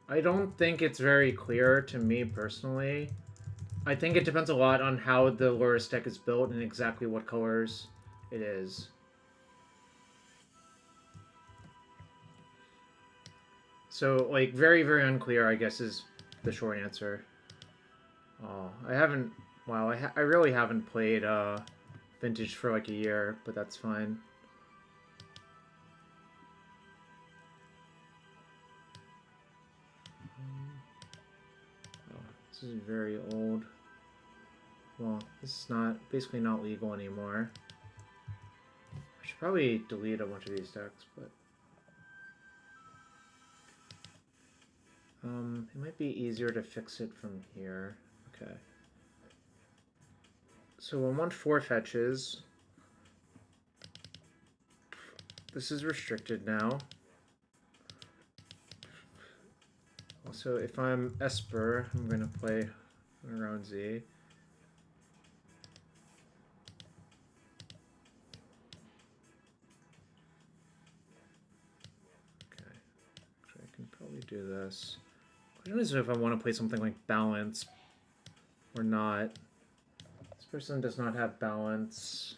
I don't think it's very clear to me personally. I think it depends a lot on how the Lurrus deck is built and exactly what colors it is. So, like, very, very unclear, I guess, is the short answer. Oh, I haven't... Wow, I really haven't played Vintage for like a year, but that's fine. Oh, this is very old. Well, this is not basically not legal anymore. I should probably delete a bunch of these decks, but it might be easier to fix it from here. Okay. So I want 4 fetches. This is restricted now. Also, if I'm Esper, I'm gonna play around Z. Okay. Actually, I can probably do this. The question is if I want to play something like Balance or not. This person does not have Balance.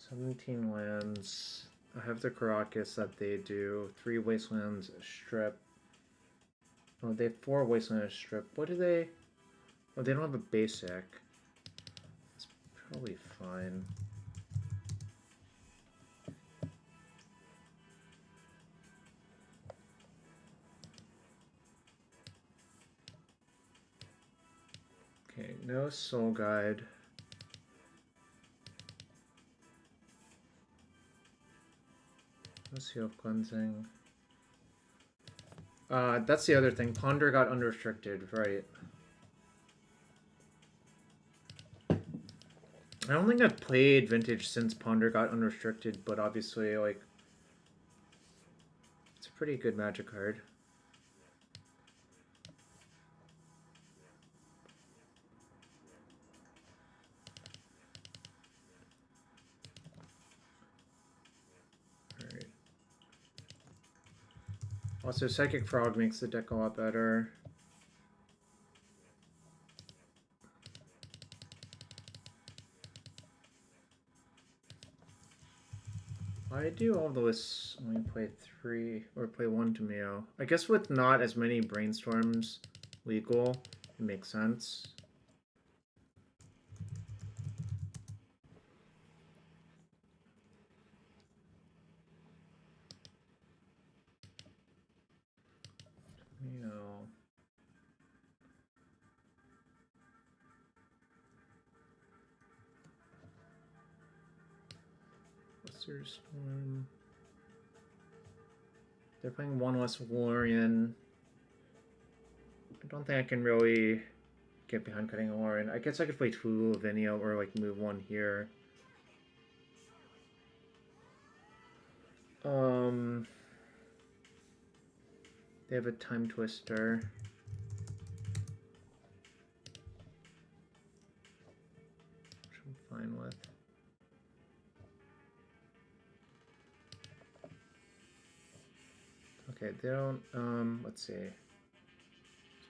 "17 lands. I have the Caracas that they do. 3 Wastelands, a Strip. Oh, they have 4 Wastelands, a Strip. What do they... Oh, they don't have a basic. It's probably fine. Okay, no Soul Guide. No Seal of Cleansing. That's the other thing. Ponder got unrestricted, right. I don't think I've played Vintage since Ponder got unrestricted, but obviously, like, it's a pretty good Magic card. Alright. Also, Psychic Frog makes the deck a lot better. I do all the lists only play 3 or play 1 Temur. I guess with not as many brainstorms legal, it makes sense. Temur. Wizard Storm. They're playing 1 less Lorien. I don't think I can really get behind cutting a Lorien. I guess I could play 2 Lavinia or like move 1 here. They have a Time Twister. Which I'm fine with. Okay, they don't, let's see.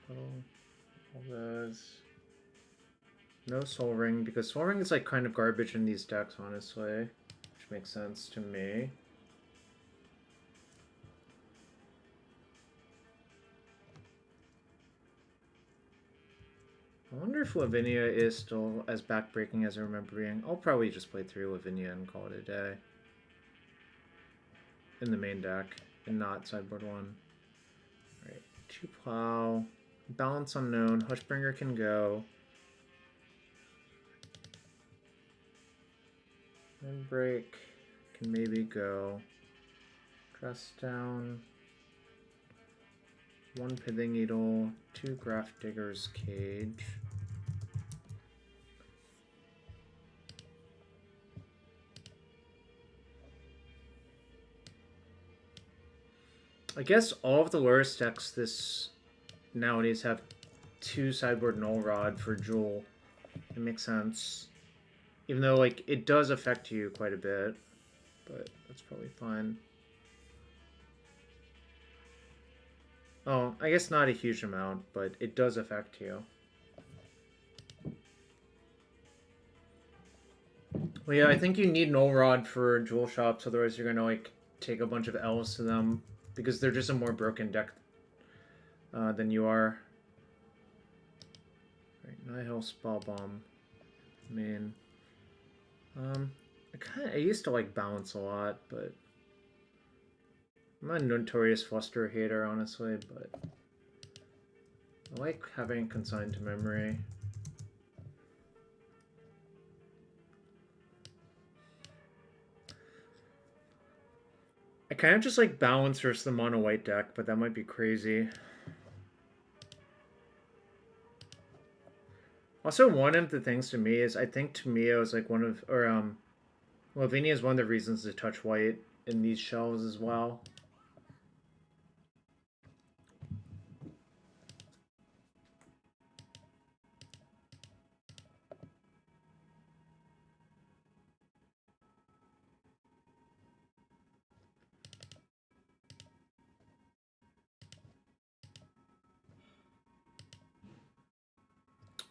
So, all those. No Soul Ring, because Soul Ring is like kind of garbage in these decks, honestly. Which makes sense to me. I wonder if Lavinia is still as backbreaking as I remember being. I'll probably just play 3 Lavinia and call it a day. In the main deck, and not sideboard 1. Alright, 2 Plow. Balance Unknown. Hushbringer can go. Windbreak can maybe go. Dress Down. 1 Pithing Needle. 2 Graft Digger's Cage. I guess all of the Lurrus decks this nowadays have 2 sideboard Null Rod for Jewel. It makes sense. Even though, like, it does affect you quite a bit. but that's probably fine. Oh, I guess not a huge amount, but it does affect you. Well, yeah, I think you need an Null Rod for Jewel Shops, otherwise you're gonna, like, take a bunch of L's to them, because they're just a more broken deck than you are. Right, Nihil Spell Bomb. Main. I used to like balance a lot, but I'm a notorious fluster hater, honestly, but I like having consigned to memory. I kind of just like balance versus the mono white deck, but that might be crazy. Also, one of the things to me is I think Temur is like one of, or Lavinia is one of the reasons to touch white in these shells as well.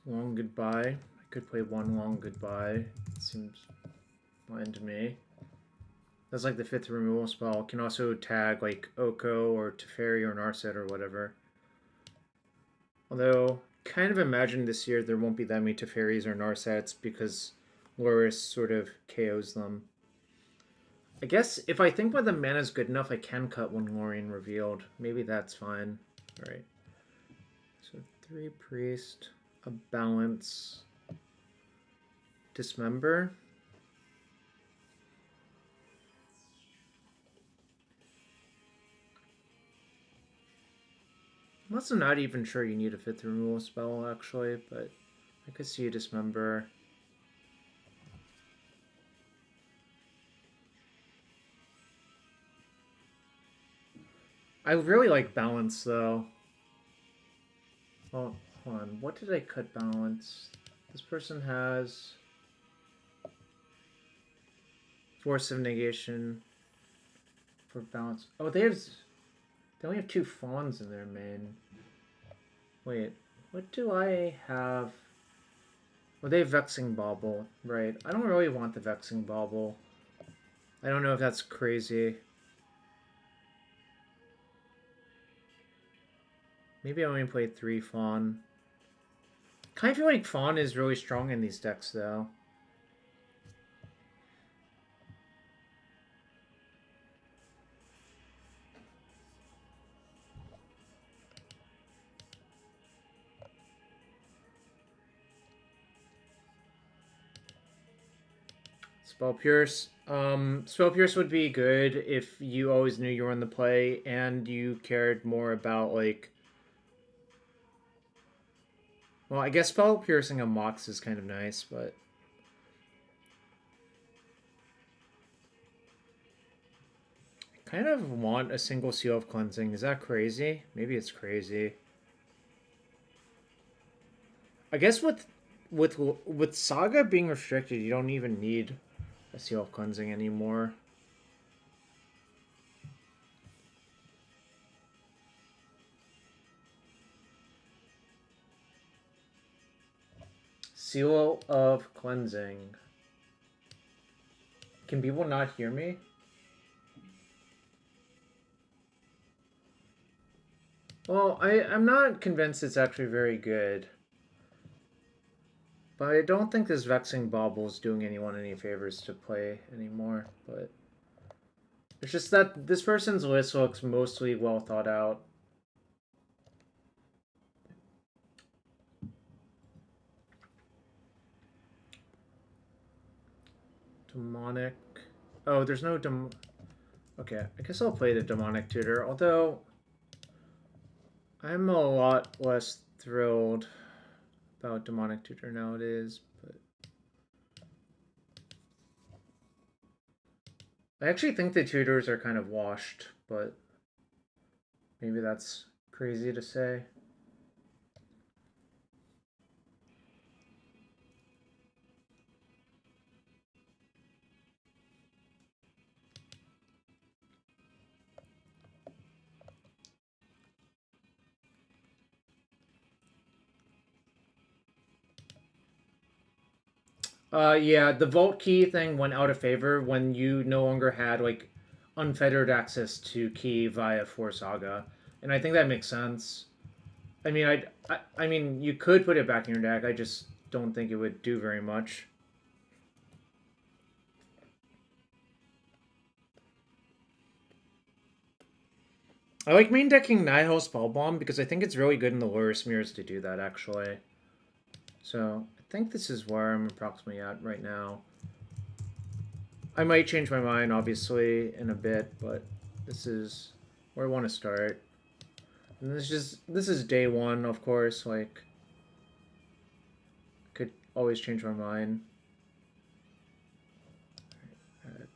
Long Goodbye. I could play one Long Goodbye. It seems fine to me. That's like the 5th removal spell. Can also tag like Oko or Teferi or Narset or whatever. Although, kind of imagine this year there won't be that many Teferis or Narsets because Lurrus sort of KOs them. I guess if I think when the mana's good enough, I can cut one Lorien revealed. Maybe that's fine. Alright. So 3 Priest, a Balance, Dismember. I'm also not even sure you need a 5th removal spell, actually, but I could see a Dismember. I really like Balance, though. Well, hold on. What did I cut Balance? This person has Force of Negation for Balance. Oh, they only have 2 Fawns in their main. Wait, what do I have? Well, they have Vexing Bauble, right? I don't really want the Vexing Bauble. I don't know if that's crazy. Maybe I only played 3 Fawn. Kind of feel like Fawn is really strong in these decks, though. Spell Pierce. Spell Pierce would be good if you always knew you were in the play and you cared more about, like... Well, I guess Spell Piercing a Mox is kind of nice, but... I kind of want a single Seal of Cleansing. Is that crazy? Maybe it's crazy. I guess with Saga being restricted, you don't even need a Seal of Cleansing anymore. Seal of Cleansing. Can people not hear me? Well, I'm not convinced it's actually very good. But I don't think this Vexing Bauble is doing anyone any favors to play anymore. But it's just that this person's list looks mostly well thought out. Demonic. Oh, there's no Okay, I guess I'll play the Demonic Tutor, although I'm a lot less thrilled about Demonic Tutor nowadays, but I actually think the tutors are kind of washed, but maybe that's crazy to say. Yeah, the vault key thing went out of favor when you no longer had like unfettered access to key via for Saga, and I think that makes sense. I mean, I mean, you could put it back in your deck. I just don't think it would do very much. I like main decking Nihil Spellbomb because I think it's really good in the lower smears to do that, actually. So, I think this is where I'm approximately at right now. I might change my mind, obviously, in a bit, but this is where I want to start. And this is day one, of course, like, could always change my mind. Alright,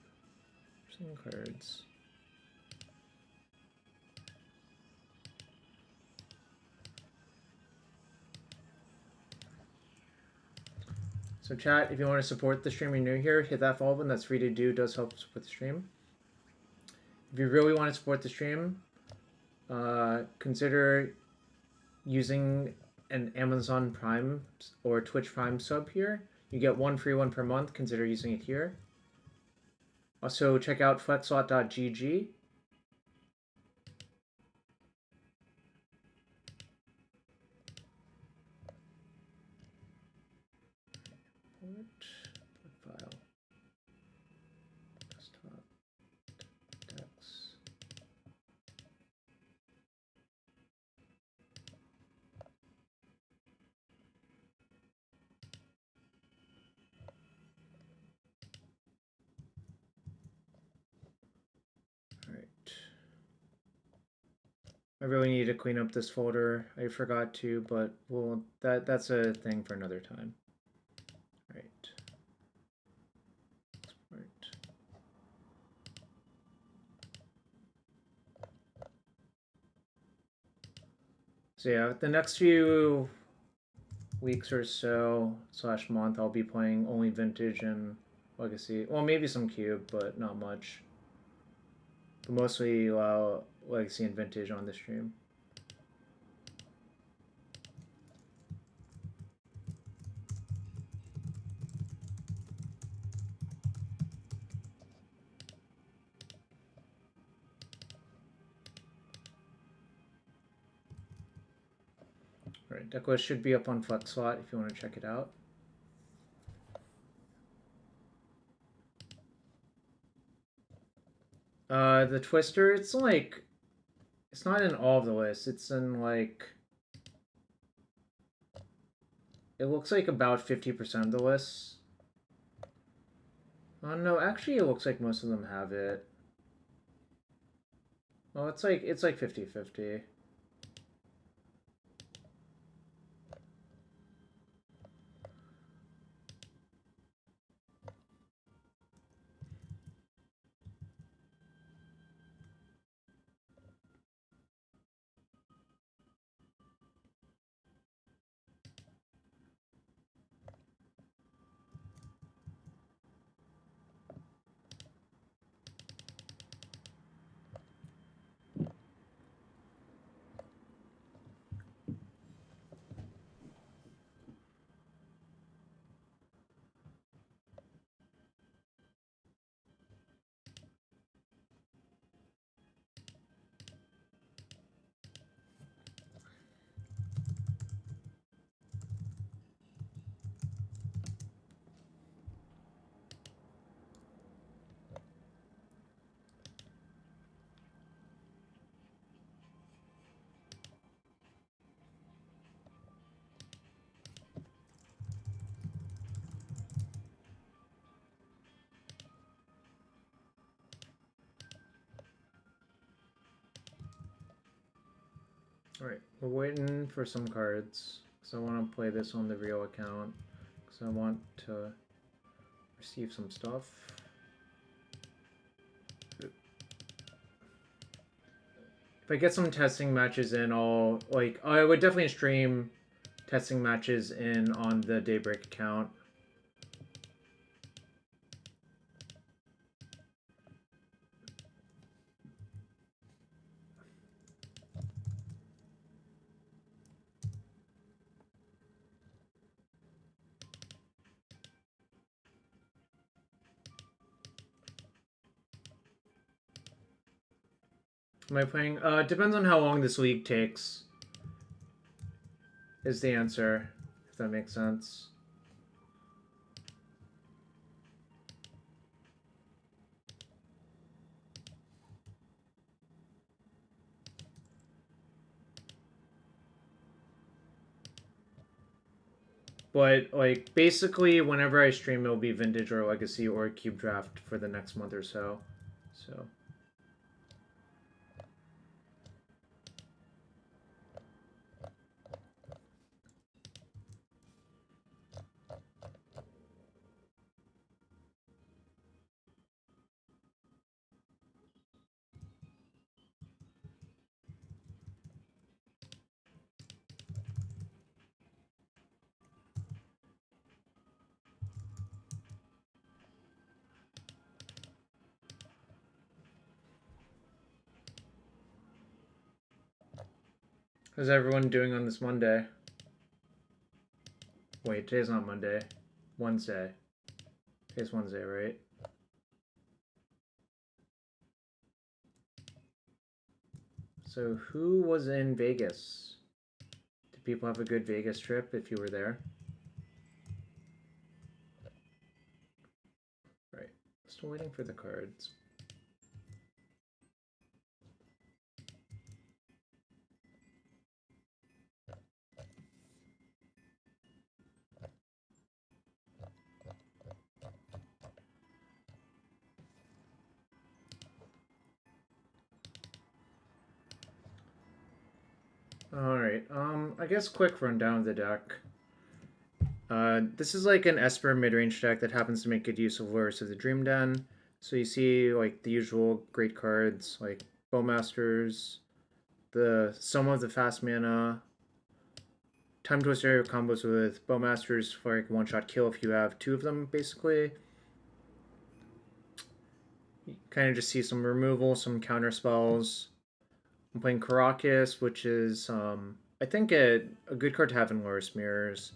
some cards. So chat, if you want to support the stream, you're new here, hit that follow button. That's free to do. It does help support the stream. If you really want to support the stream, consider using an Amazon Prime or Twitch Prime sub here. You get one free one per month. Consider using it here. Also, check out flexlot.gg. File. Desktop. Decks. Alright. I really need to clean up this folder. I forgot to, but well, that's a thing for another time. Right. So yeah, the next few weeks or so / month, I'll be playing only Vintage and Legacy. Well, maybe some Cube, but not much. But mostly Legacy and Vintage on the stream. Right, Decklist should be up on FlexSlot if you want to check it out. The Twister, it's like, it's not in all of the lists. It's in like, it looks like about 50% of the lists. Oh no, actually it looks like most of them have it. Oh, it's like 50-50. Alright, we're waiting for some cards. Because I want to play this on the real account. Because I want to receive some stuff. If I get some testing matches in, I'll, like, I would definitely stream testing matches in on the Daybreak account. Am I playing? Depends on how long this league takes. Is the answer, if that makes sense. But, like, basically, whenever I stream, it'll be Vintage or Legacy or Cube Draft for the next month or so. So. How's everyone doing on this Monday? Wait, today's not Monday. Wednesday. Today's Wednesday, right? So who was in Vegas? Did people have a good Vegas trip if you were there? Right. Still waiting for the cards. Alright, I guess quick rundown of the deck. This is like an Esper mid-range deck that happens to make good use of Lurrus of the Dream Den. So you see like the usual great cards like Bowmasters, some of the fast mana, Time Twister combos with Bowmasters for like one-shot kill if you have two of them basically. You kind of just see some removal, some counter spells. I'm playing Caracas, which is I think a good card to have in Lurrus Mirrors.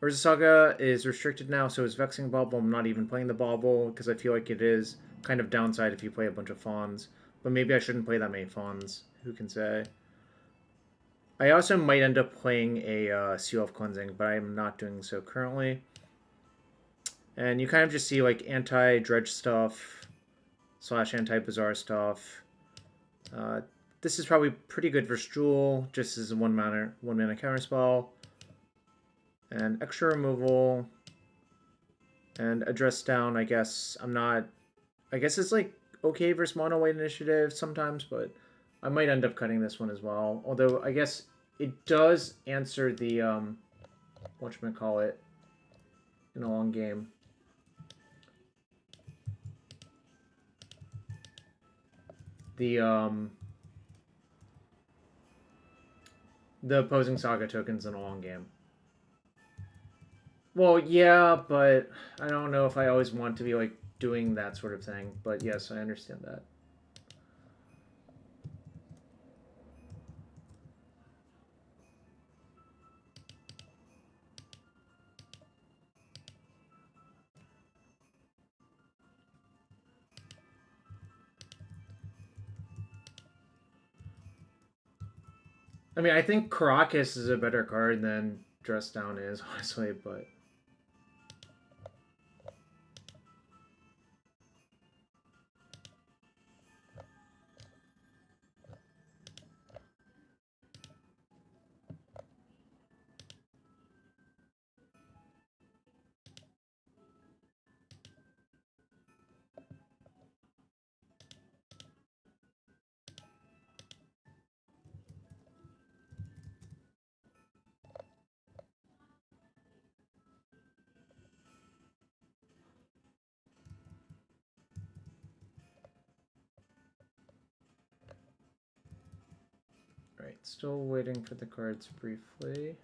Urza Saga is restricted now, so is Vexing Bauble. I'm not even playing the Bauble because I feel like it is kind of downside if you play a bunch of Fawns. But maybe I shouldn't play that many Fawns. Who can say? I also might end up playing a Seal of Cleansing, but I'm not doing so currently. And you kind of just see like anti-Dredge stuff / anti-Bazaar stuff. This is probably pretty good for Jewel, just as a one mana counterspell. And extra removal. And address down, I guess I guess it's like okay versus mono white initiative sometimes, but I might end up cutting this one as well. Although I guess it does answer the whatchamacallit in a long game. The opposing Saga tokens in a long game. Well, yeah, but I don't know if I always want to be like doing that sort of thing. But yes, I understand that. I mean, I think Caracas is a better card than Dress Down is, honestly, but... Right, still waiting for the cards briefly.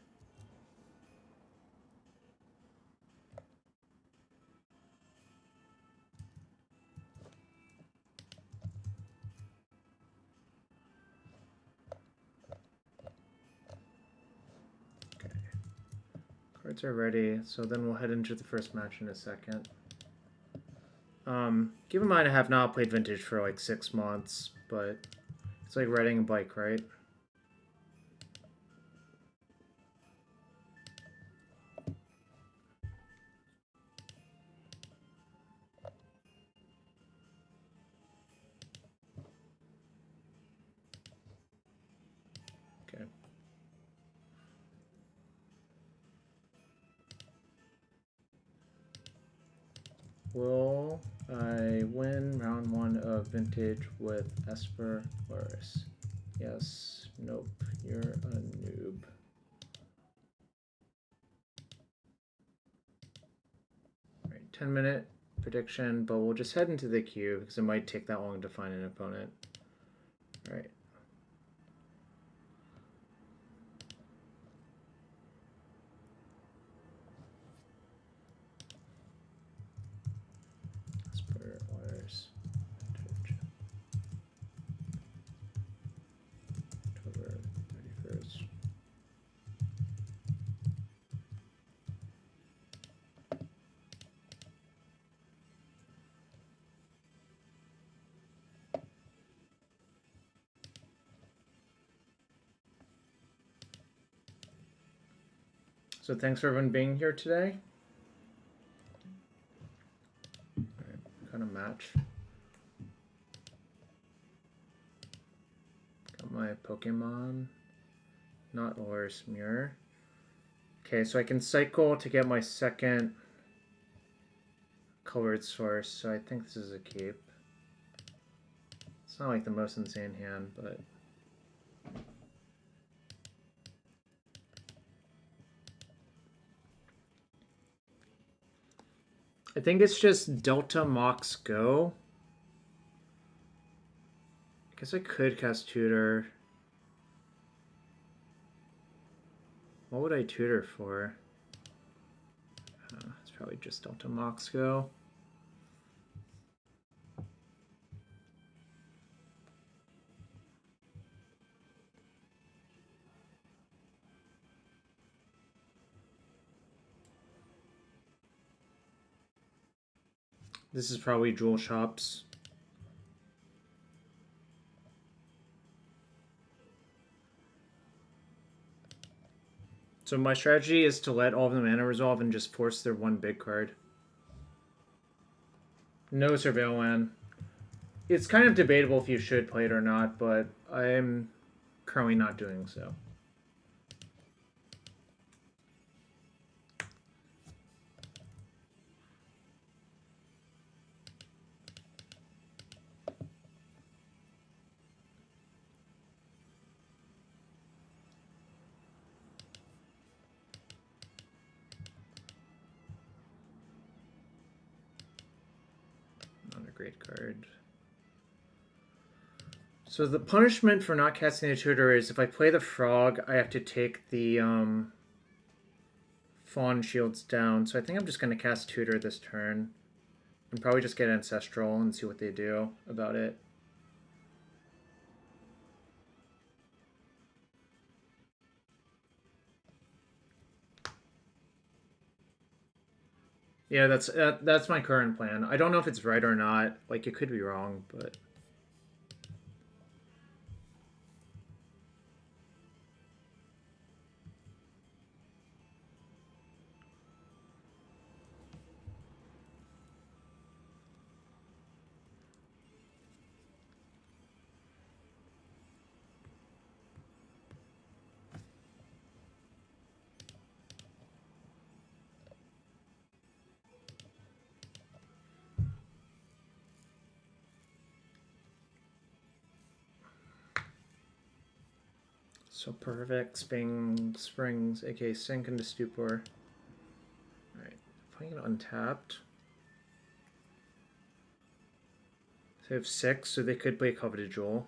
Okay. Cards are ready, so then we'll head into the first match in a second. Keep in mind I have not played Vintage for like 6 months, but It's like riding a bike, right? Okay. Will I win round 1 of Vintage with Esper Lurrus? Yes. Nope. You're a noob. Alright, 10-minute prediction, but we'll just head into the queue because it might take that long to find an opponent. Alright. Esper Lurrus. October 31st. So thanks for everyone being here today. All right, kind of match. Got my Pokemon, not Lurrus Mirror. Okay, so I can cycle to get my second colored source, so I think this is a keep. It's not like the most insane hand, but I think it's just Delta Mox Go. I guess I could cast Tutor. What would I tutor for? It's probably just Delta Mox Go. This is probably Jewel Shops. So my strategy is to let all of the mana resolve and just force their one big card. No Surveil Land. It's kind of debatable if you should play it or not, but I'm currently not doing so. Great card. So the punishment for not casting the tutor is if I play the frog, I have to take the fawn shields down. So I think I'm just going to cast tutor this turn and probably just get ancestral and see what they do about it. Yeah, that's my current plan. I don't know if it's right or not. Like, it could be wrong, but so perfect springs, aka sink into stupor. Alright, playing it untapped. They have 6, so they could play Coveted Jewel.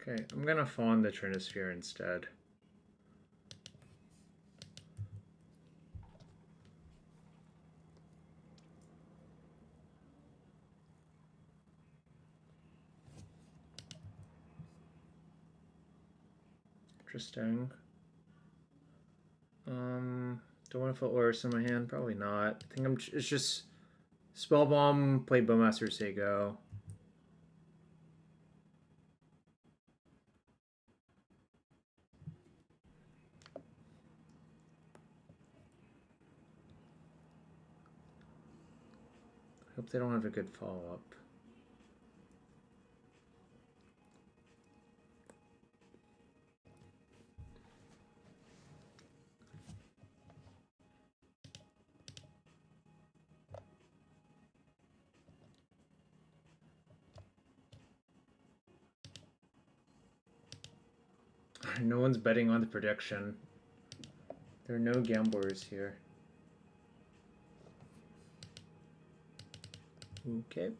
Okay, I'm gonna fawn the Trinisphere instead. Interesting. Do I want to put Lurrus in my hand? Probably not. I think it's just Spellbomb, play Bowmaster, say go. I hope they don't have a good follow-up. No one's betting on the prediction. There are no gamblers here. Okay.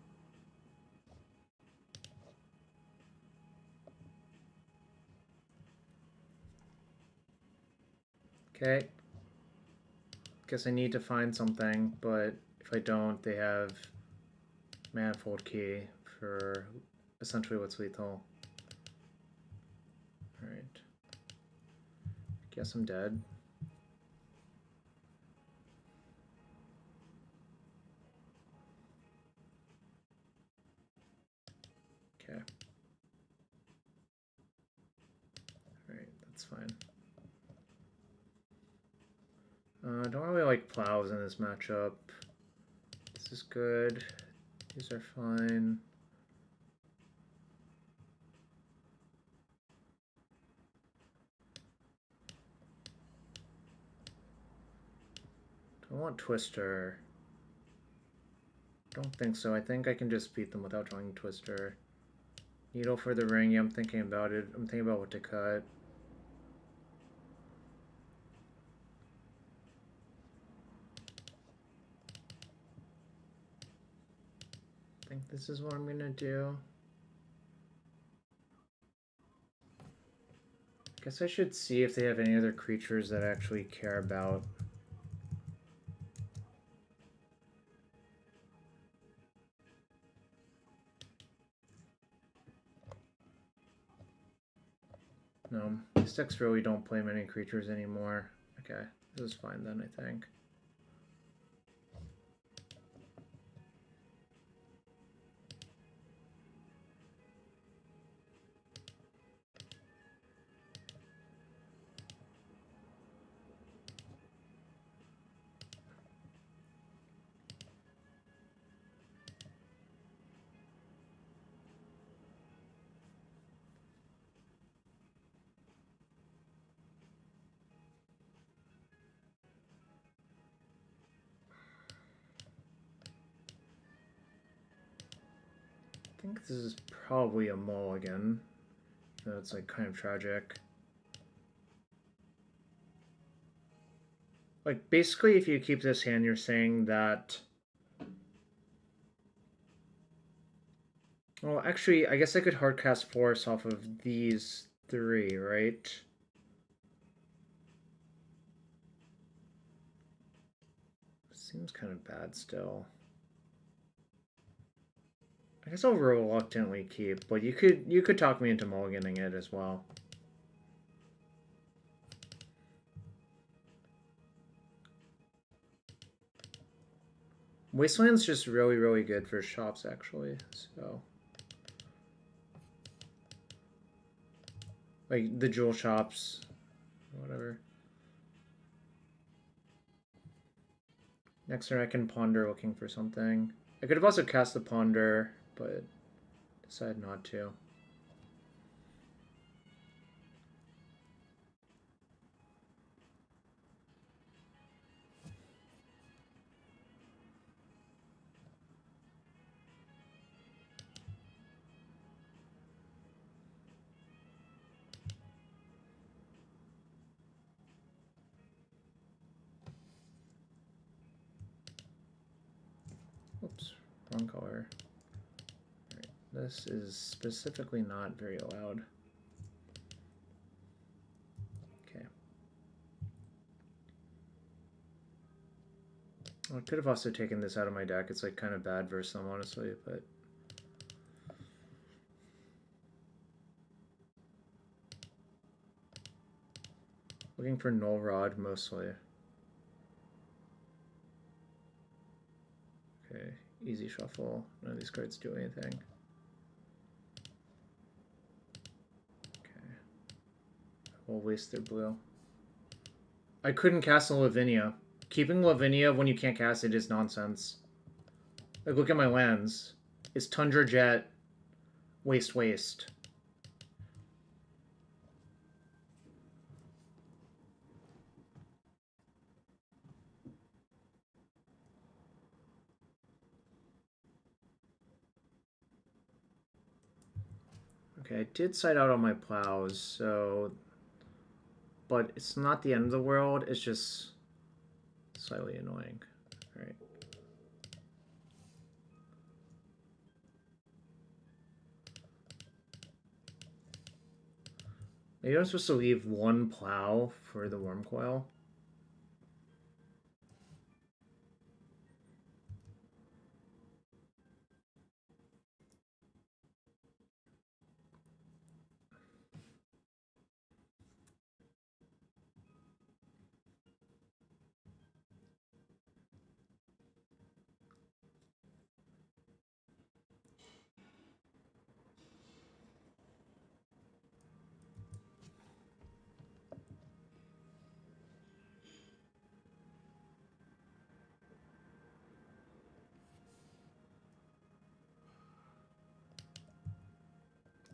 Okay. Guess I need to find something, but if I don't, they have Manifold Key for essentially what's lethal. Alright. Guess I'm dead. Okay. Alright, that's fine. I don't really like plows in this matchup. This is good. These are fine. I want Twister. Don't think so. I think I can just beat them without drawing Twister. Needle for the ring. Yeah, I'm thinking about it. I'm thinking about what to cut. I think this is what I'm gonna do. Guess I should see if they have any other creatures that I actually care about. No, these decks really don't play many creatures anymore. Okay, this is fine then, I think. I think this is probably a mulligan. That's like kind of tragic. Like basically if you keep this hand, you're saying that... Well, actually, I guess I could hardcast Force off of these three, right? Seems kind of bad still. I guess I'll reluctantly keep, but you could talk me into mulliganing it as well. Wasteland's just really, really good for shops, actually, so... Like, the jewel shops, whatever. Next turn I can ponder looking for something. I could have also cast the ponder, but decided not to. Oops, wrong color. Alright, this is specifically not very loud. Okay. Well, I could have also taken this out of my deck. It's like kind of bad versus them, honestly, but... Looking for Null Rod mostly. Okay, easy shuffle. None of these cards do anything. Okay. We'll waste their blue. I couldn't cast a Lavinia. Keeping Lavinia when you can't cast it is nonsense. Like, look at my lands. It's Tundra Jet, waste, waste. Okay, I did side out on my plows, so... But it's not the end of the world, it's just slightly annoying. Alright. Maybe I'm supposed to leave one plow for the worm coil.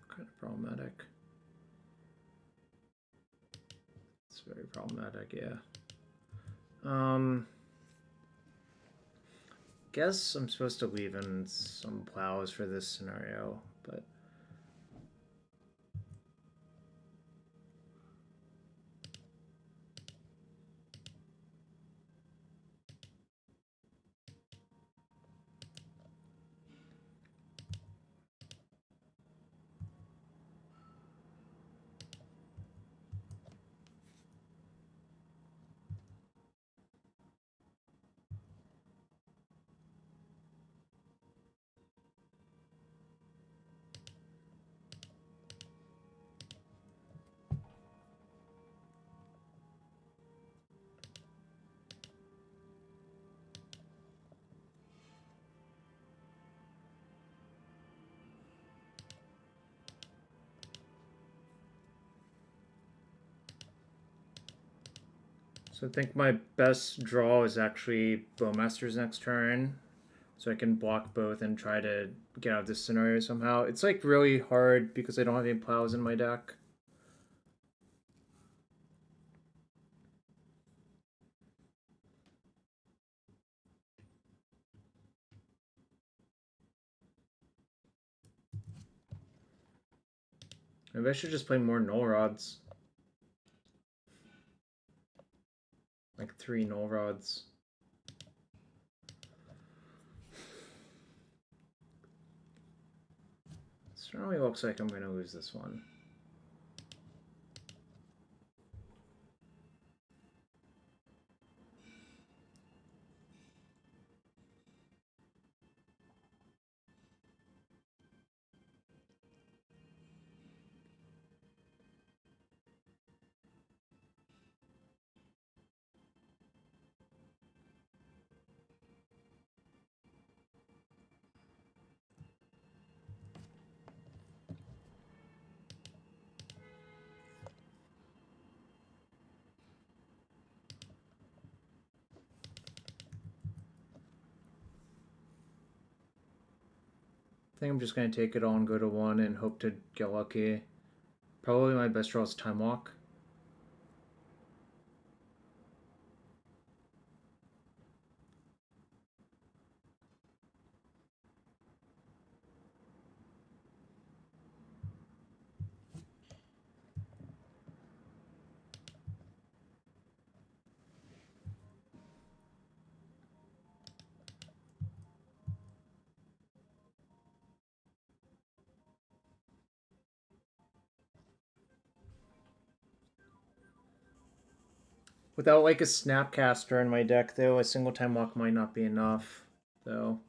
Kind of problematic. It's very problematic, yeah. Guess I'm supposed to leave in some plows for this scenario, but... So I think my best draw is actually Bowmaster's next turn, so I can block both and try to get out of this scenario somehow. It's like really hard because I don't have any plows in my deck. Maybe I should just play more Null Rods. Like 3 Null Rods. Certainly looks like I'm going to lose this one. I think I'm just going to take it all and go to 1 and hope to get lucky. Probably my best draw is Time Walk. Without like a Snapcaster in my deck, though, a single Time Walk might not be enough, though.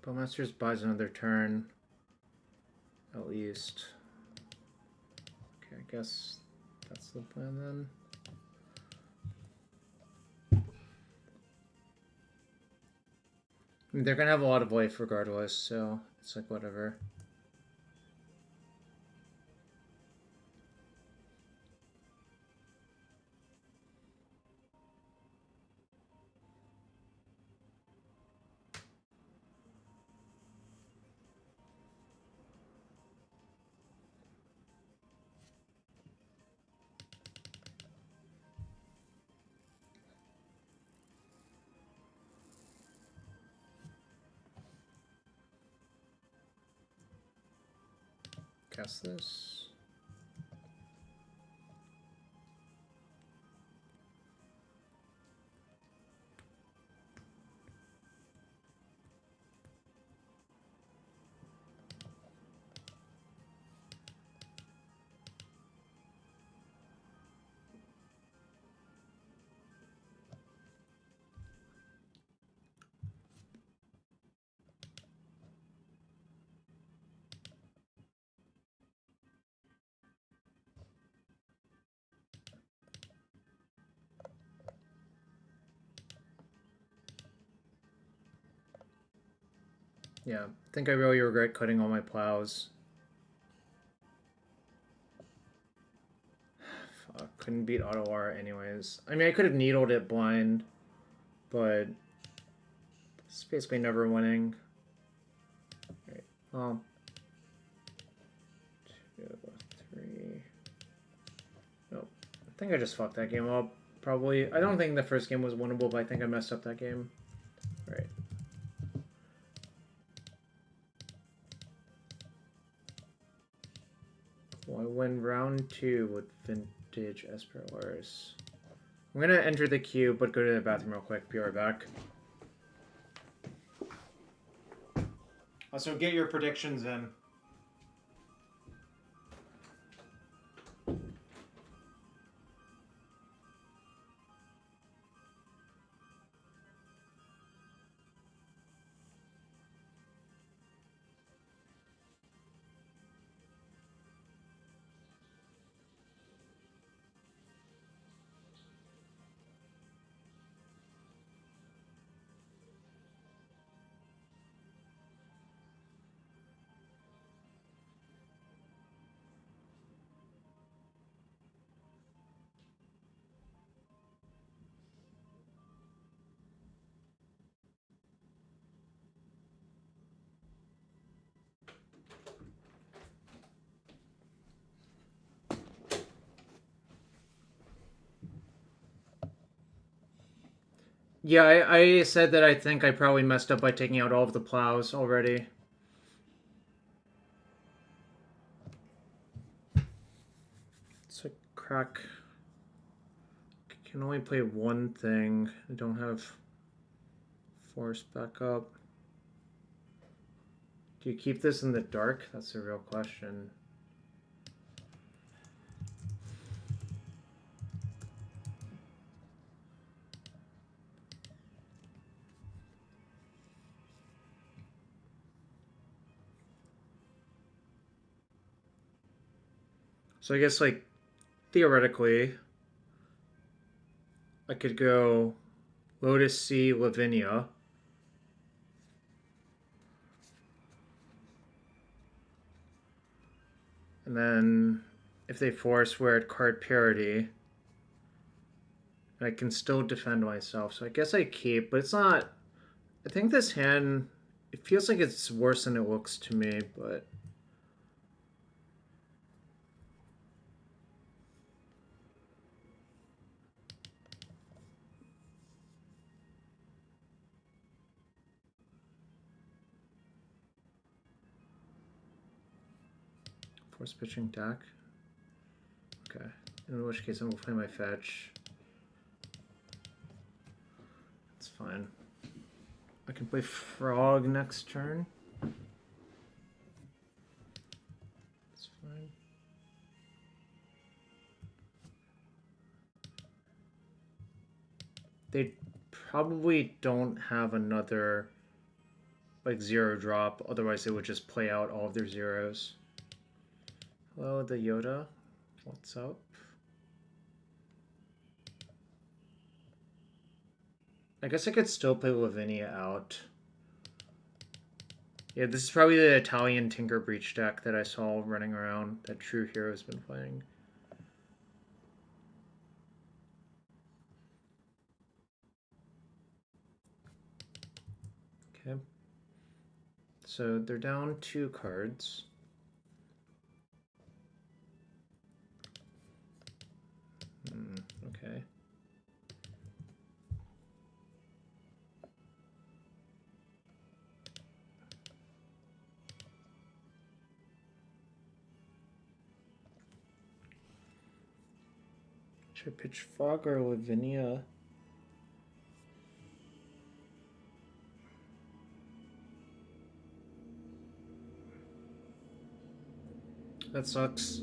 Bowmasters buys another turn. At least. Okay, I guess that's the plan then. I mean, they're gonna have a lot of life regardless, so it's like whatever. Cast this. Yeah, I think I really regret cutting all my plows. Fuck, couldn't beat Auto R anyways. I mean, I could have needled it blind, but it's basically never winning. Right. Well, 2, 3. Nope. I think I just fucked that game up. Probably. I don't think the first game was winnable, but I think I messed up that game. Right. Well, I win round 2 with Vintage Esper Lurrus. I'm gonna enter the queue, but go to the bathroom real quick. Be right back. Also, get your predictions in. Yeah, I said that I think I probably messed up by taking out all of the plows already. It's a crack. I can only play one thing. I don't have force backup. Do you keep this in the dark? That's a real question. So I guess, like, theoretically, I could go Lotus Sea, Lavinia. And then if they force, we're at card parity. And I can still defend myself. So I guess I keep, but it's not... I think this hand, it feels like it's worse than it looks to me, but... Force pitching deck. Okay. In which case I'm gonna play my fetch. That's fine. I can play Frog next turn. That's fine. They probably don't have another like 0-drop, otherwise they would just play out all of their zeros. Hello, the Yoda. What's up? I guess I could still play Lavinia out. Yeah, this is probably the Italian Tinker Breach deck that I saw running around that True Hero's been playing. Okay. So they're down 2 cards. Okay. Should I pitch Fog or Lavinia? That sucks.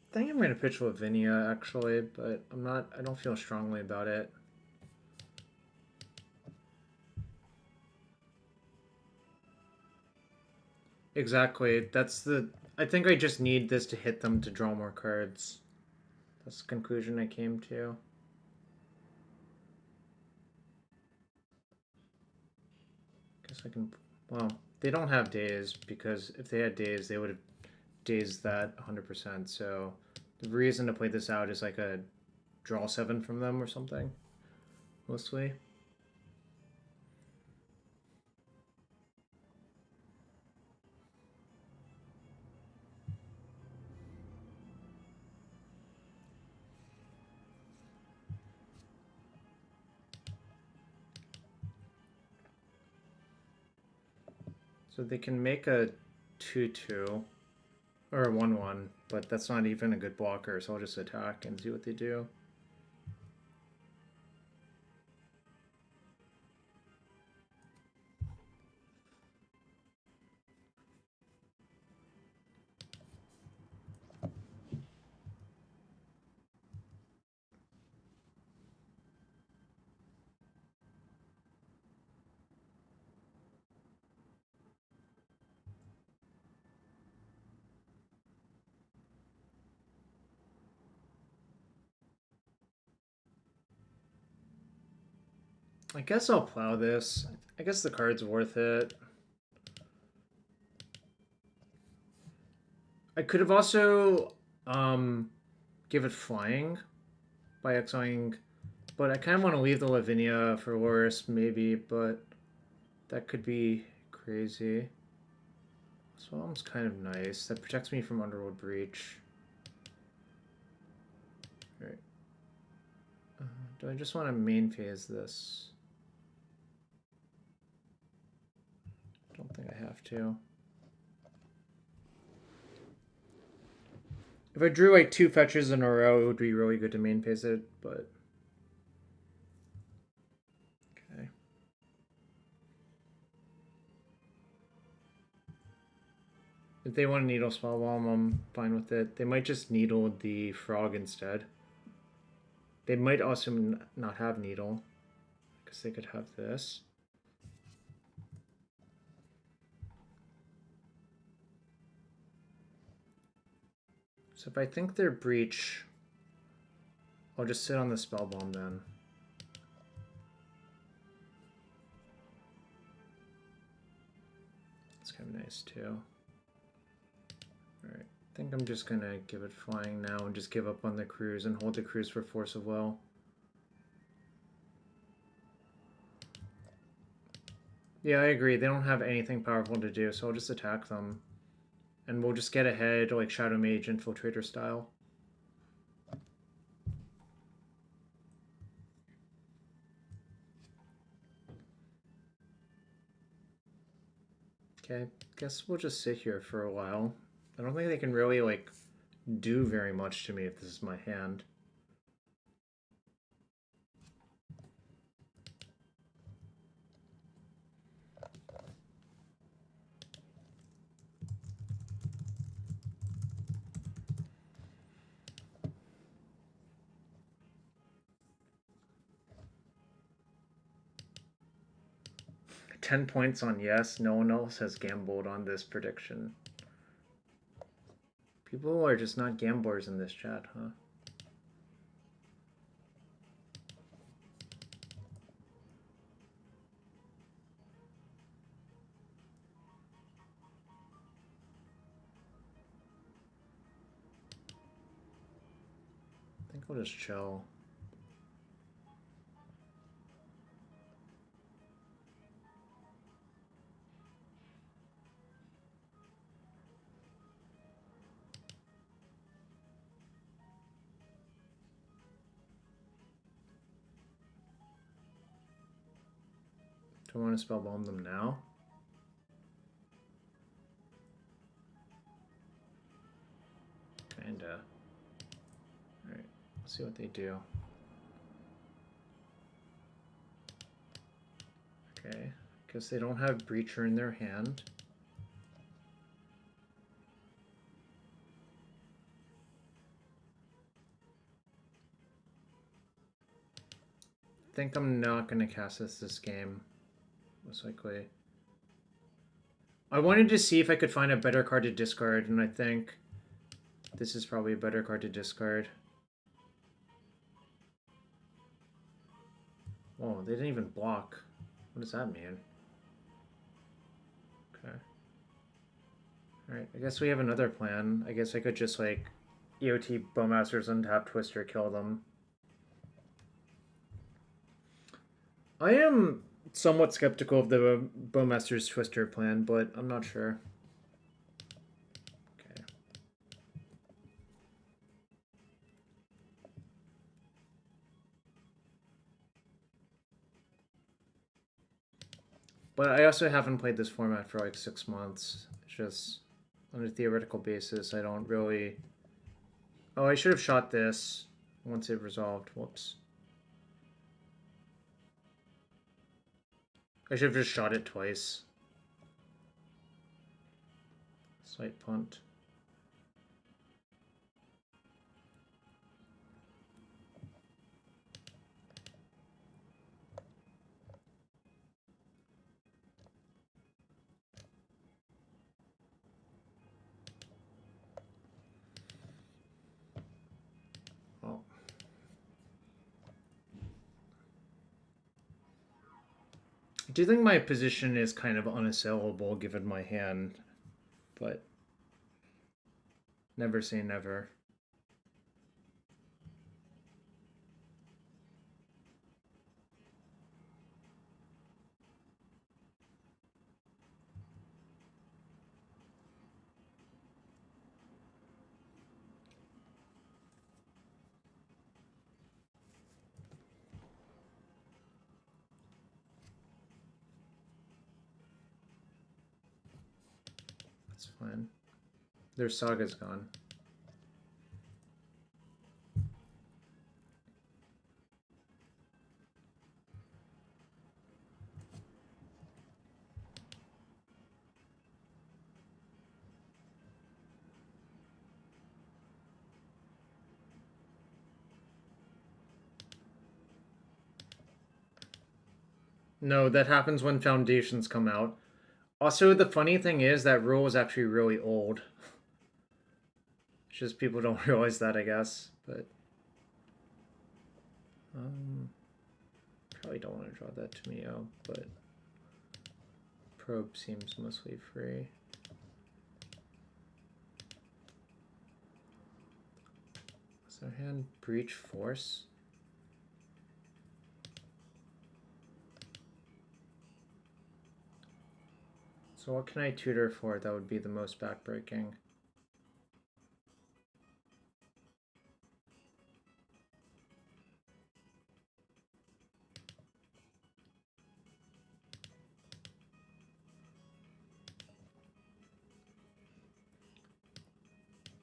I think I'm gonna pitch Lavinia actually, but I don't feel strongly about it. Exactly. I think I just need this to hit them to draw more cards. That's the conclusion I came to. Guess I can, well, they don't have days, because if they had days, they would have dazed that 100%. So the reason to play this out is like a draw 7 from them or something, mostly. So they can make a 2/2 or a 1/1, but that's not even a good blocker, so I'll just attack and see what they do. I guess I'll plow this. I guess the card's worth it. I could have also give it flying by exiling, but I kind of want to leave the Lavinia for Lurrus maybe, but that could be crazy. This one's kind of nice. That protects me from Underworld Breach. Alright. Do I just want to main phase this? I don't think I have to. If I drew like 2 fetches in a row, it would be really good to main phase it, but... Okay. If they want to needle Spellbomb, I'm fine with it. They might just needle the frog instead. They might also not have needle, because they could have this. So if I think they're breach, I'll just sit on the Spellbomb then. It's kind of nice too. Alright, I think I'm just gonna give it flying now and just give up on the cruise and hold the cruise for Force of Will. Yeah, I agree. They don't have anything powerful to do, so I'll just attack them. And we'll just get ahead like Shadow Mage Infiltrator style. Okay, guess we'll just sit here for a while. I don't think they can really like do very much to me if this is my hand. 10 points on yes. No one else has gambled on this prediction. People are just not gamblers in this chat, huh? I think I'll just chill. Do I want to spellbomb them now? Kinda. Alright, let's see what they do. Okay, because they don't have Breacher in their hand. I think I'm not going to cast this game, most likely. I wanted to see if I could find a better card to discard, and I think this is probably a better card to discard. Oh, they didn't even block. What does that mean? Okay. Alright, I guess we have another plan. I guess I could just, like, EOT Bowmasters, untap Twister, kill them. I am somewhat skeptical of the Bowmaster's Twister plan, but I'm not sure. Okay. But I also haven't played this format for like 6 months. It's just on a theoretical basis, I don't really... Oh, I should have shot this once it resolved. Whoops. I should have just shot it twice. Slight punt. Oh. I do think my position is kind of unassailable given my hand, but never say never. That's fine. Their Saga's gone. No, that happens when foundations come out. Also, the funny thing is that rule is actually really old. It's just people don't realize that, I guess. But probably don't want to draw that to Mio, but probe seems mostly free. Is their hand breach force? So what can I tutor for that would be the most backbreaking?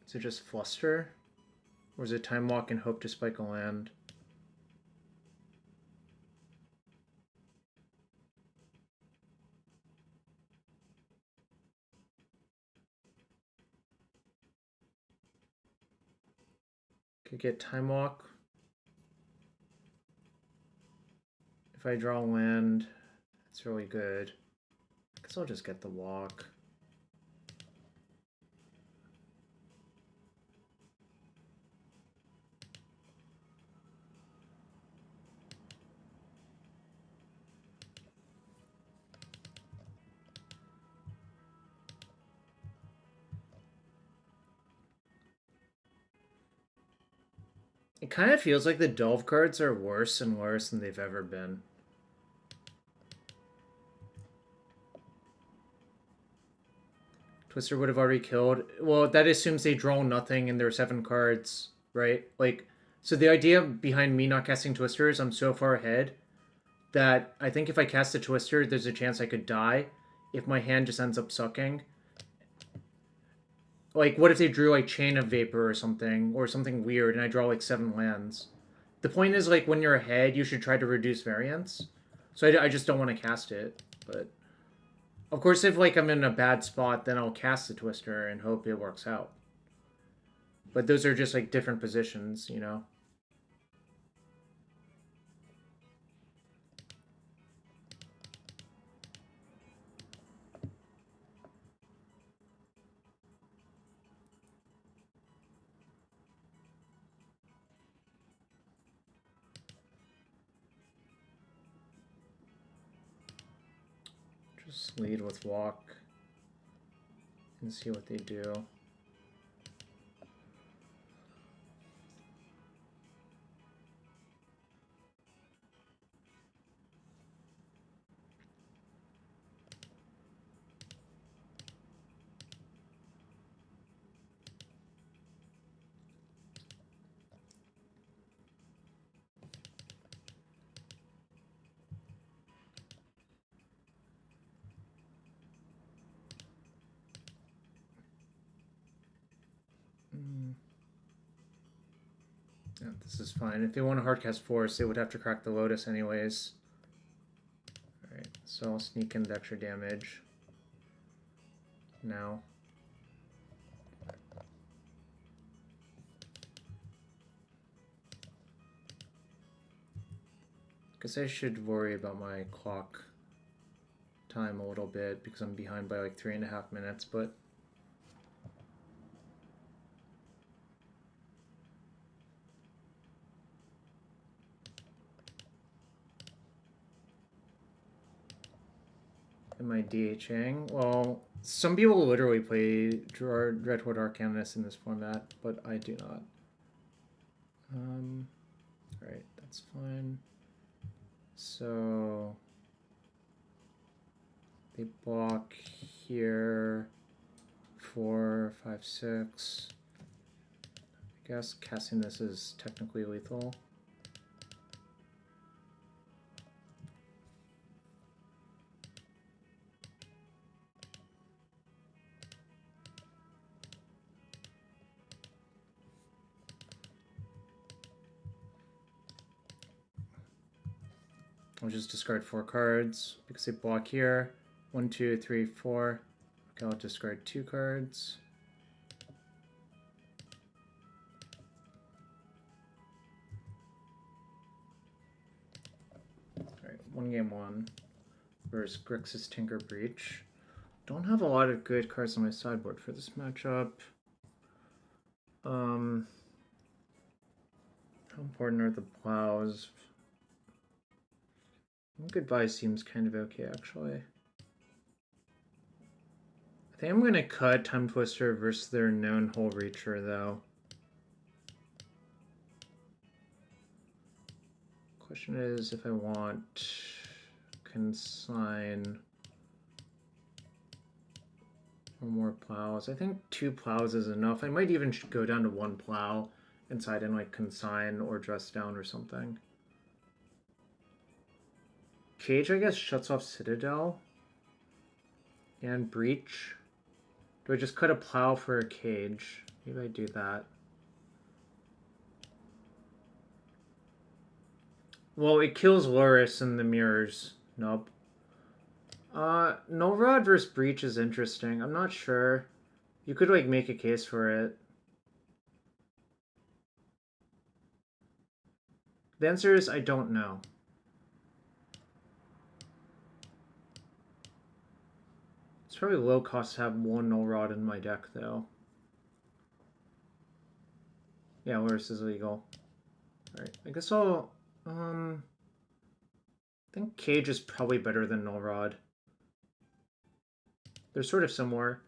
Is it just Fluster? Or is it Time Walk and hope to spike a land? Could get Time Walk. If I draw land, it's really good. Guess I'll just get the walk. It kind of feels like the Delve cards are worse and worse than they've ever been. Twister would have already killed. Well, that assumes they draw nothing and there are 7 cards, right? Like, so the idea behind me not casting Twister is I'm so far ahead that I think if I cast a Twister, there's a chance I could die if my hand just ends up sucking. Like, what if they drew, like, Chain of Vapor or something weird, and I draw, like, 7 lands? The point is, like, when you're ahead, you should try to reduce variance. So I just don't want to cast it, but... Of course, if, like, I'm in a bad spot, then I'll cast the Twister and hope it works out. But those are just, like, different positions, you know? Just lead with walk and see what they do. Yeah, this is fine. If they want to hardcast Force, they would have to crack the Lotus anyways. Alright, so I'll sneak in the extra damage now. Guess I should worry about my clock time a little bit because I'm behind by like 3.5 minutes, but am I DHing? Well, some people literally play Dreadwood Arcanist in this format, but I do not. Alright, that's fine. So they block here 4, 5, 6. I guess casting this is technically lethal. I'll just discard 4 cards because they block here. 1, 2, 3, 4. Okay, I'll discard 2 cards. Alright, 1-game-1 versus Grixis Tinker Breach. Don't have a lot of good cards on my sideboard for this matchup. How important are the plows? Goodbye seems kind of okay, actually. I think I'm going to cut Time Twister versus their known Hole Reacher, though. Question is if I want Consign or more plows. I think 2 plows is enough. I might even go down to 1 plow inside and like Consign or Dress Down or something. Cage, I guess, shuts off Citadel and Breach. Do I just cut a plow for a Cage? Maybe I do that. Well, it kills Lurrus and the mirrors. Nope. No Rod versus Breach is interesting. I'm not sure. You could, like, make a case for it. The answer is I don't know. probably low cost to have one null rod in my deck though. Yeah, Lurrus is legal. Alright, I guess I'll I think Cage is probably better than null rod. They're sort of similar.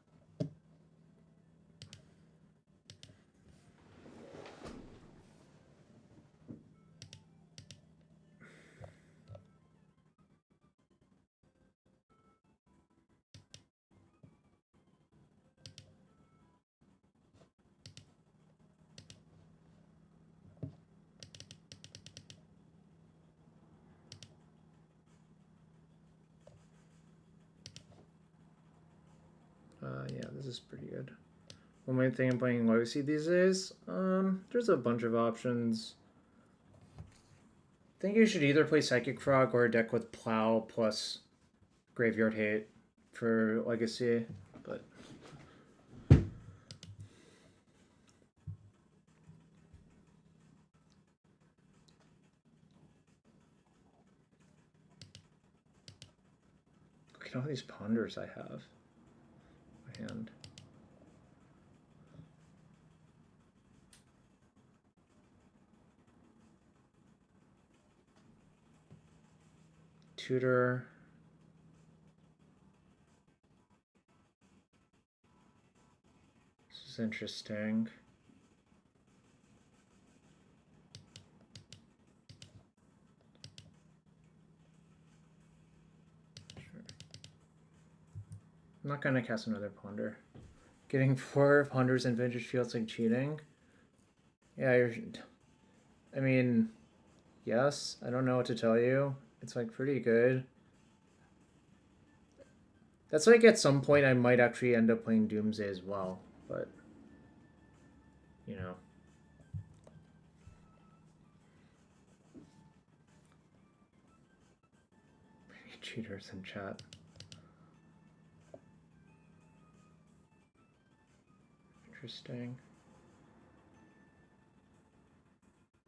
Yeah, this is pretty good. One main thing I'm playing Legacy these days, there's a bunch of options. I think you should either play Psychic Frog or a deck with Plow plus Graveyard Hate for Legacy, but look at all these ponders I have. My hand. Tutor. This is interesting. Sure. I'm not gonna cast another ponder. Getting 4 ponders in vintage feels like cheating. Yeah, I mean, yes. I don't know what to tell you. It's like pretty good. That's like at some point I might actually end up playing Doomsday as well, but you know. Cheaters in chat. Interesting.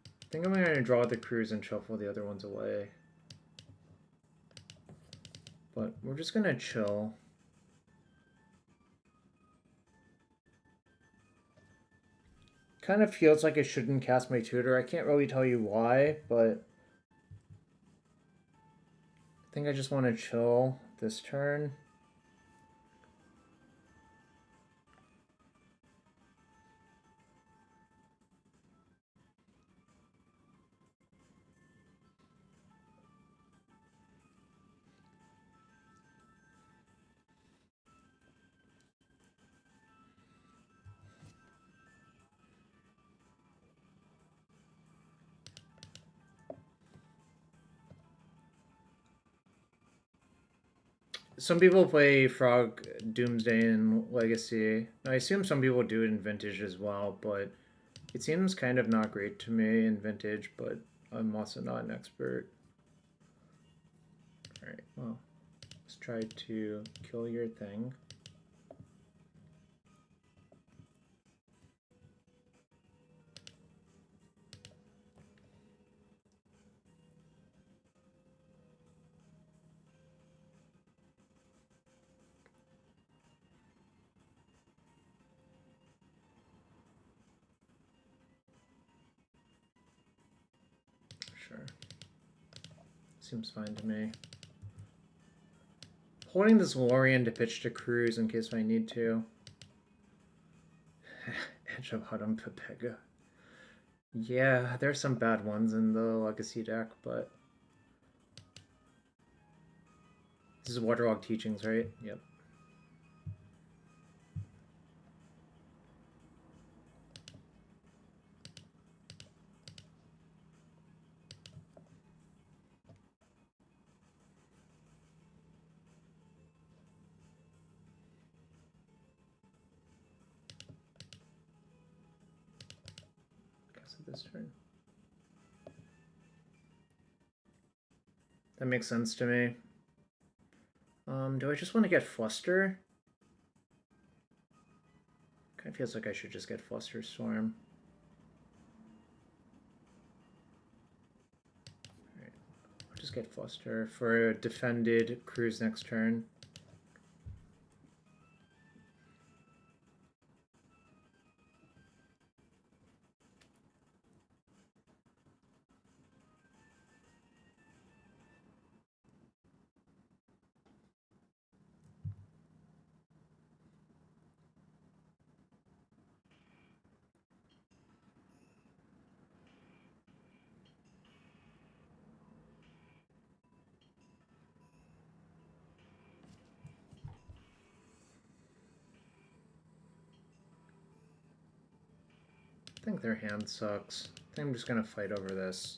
I think I'm gonna draw the cruise and shuffle the other ones away. But we're just gonna chill. Kind of feels like I shouldn't cast my tutor. I can't really tell you why, but I think I just want to chill this turn. Some people play Frog Doomsday in Legacy. I assume some people do it in Vintage as well, but it seems kind of not great to me in Vintage, but I'm also not an expert. Alright, well, let's try to kill your thing. Sure. Seems fine to me. Holding this Lorien to pitch to cruise in case I need to. Edge of Autumn Pepega. Yeah, there's some bad ones in the Legacy deck, but this is Waterlog Teachings, right? Yep. This turn. That makes sense to me. Do I just want to get Fluster? Kind of feels like I should just get Fluster Storm. Alright, I'll just get Fluster for a defended cruise next turn. I think their hand sucks. I think I'm just gonna fight over this.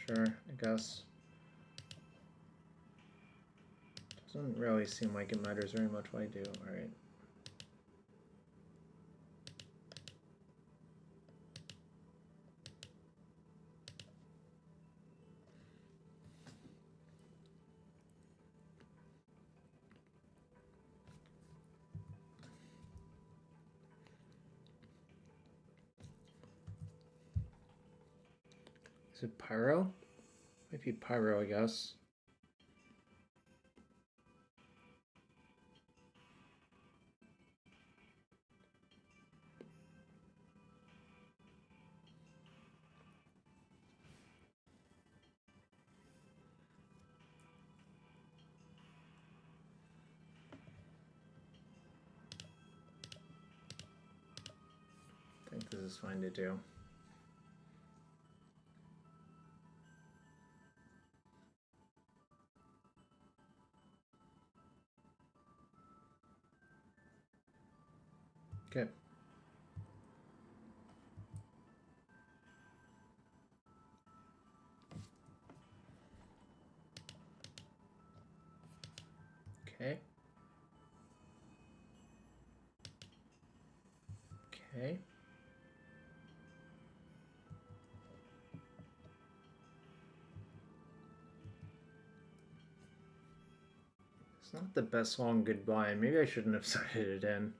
Sure, I guess. Doesn't really seem like it matters very much what I do. Alright. Is it Pyro? Might be Pyro, I guess. I think this is fine to do. Okay. Okay. Okay. It's not the best long goodbye. Maybe I shouldn't have sided it in.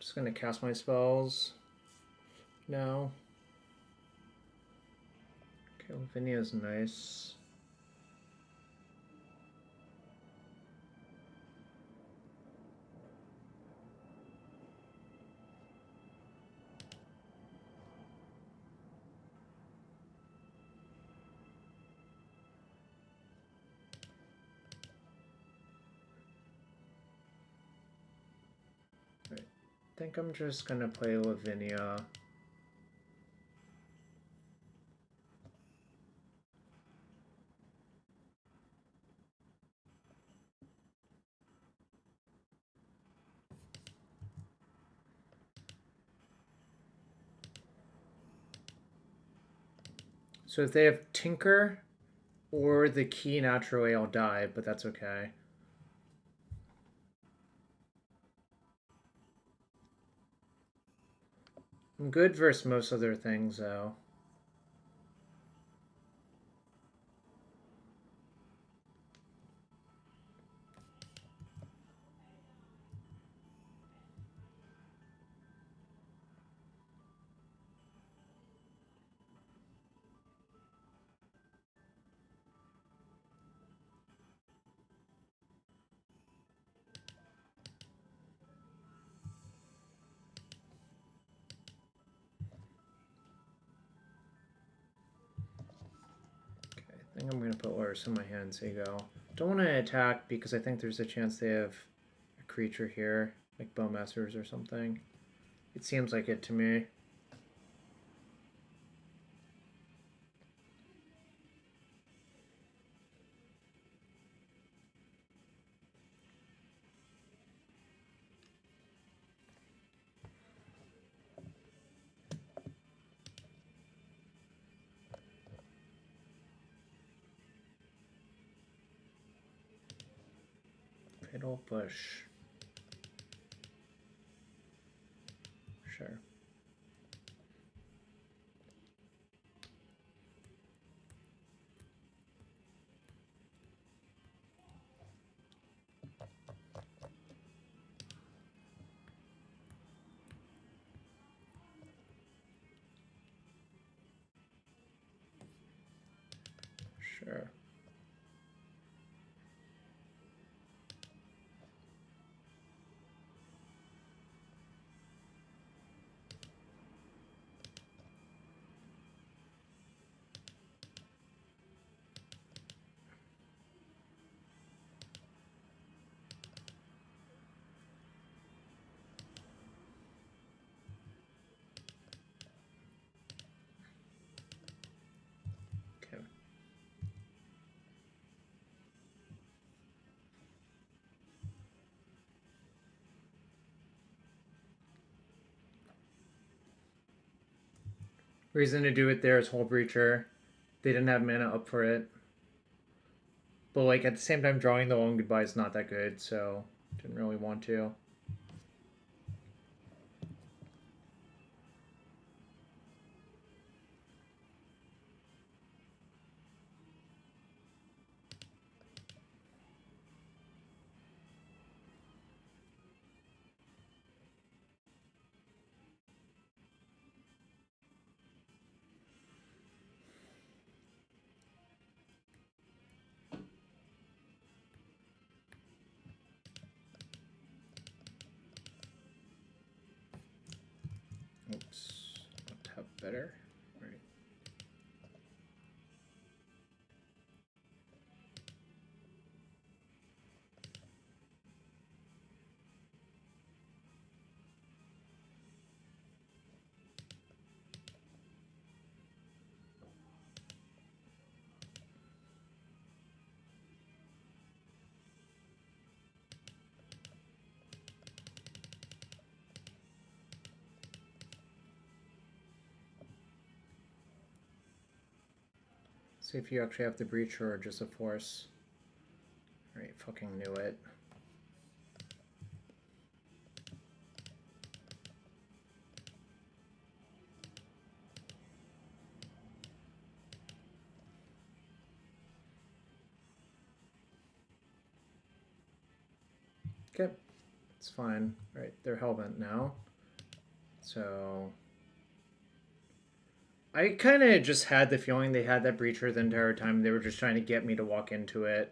Just gonna cast my spells now. Okay, Lavinia is nice. I think I'm just gonna play Lavinia. So if they have Tinker or the key naturally, I'll die, but that's okay. I'm good versus most other things, though. I think I'm going to put Urza in my hand, so you go. Don't want to attack because I think there's a chance they have a creature here, like Bowmasters or something. It seems like it to me. Fatal push. Sure. Sure. Okay. Reason to do it there is Hull Breacher. They didn't have mana up for it. But like at the same time, drawing the Long Goodbye is not that good, so didn't really want to. Oops, I'll tap better. Right. See if you actually have the breach or just a force. Alright, fucking knew it. Okay, it's fine. Right, they're hellbent now. So I kind of just had the feeling they had that breacher the entire time. They were just trying to get me to walk into it.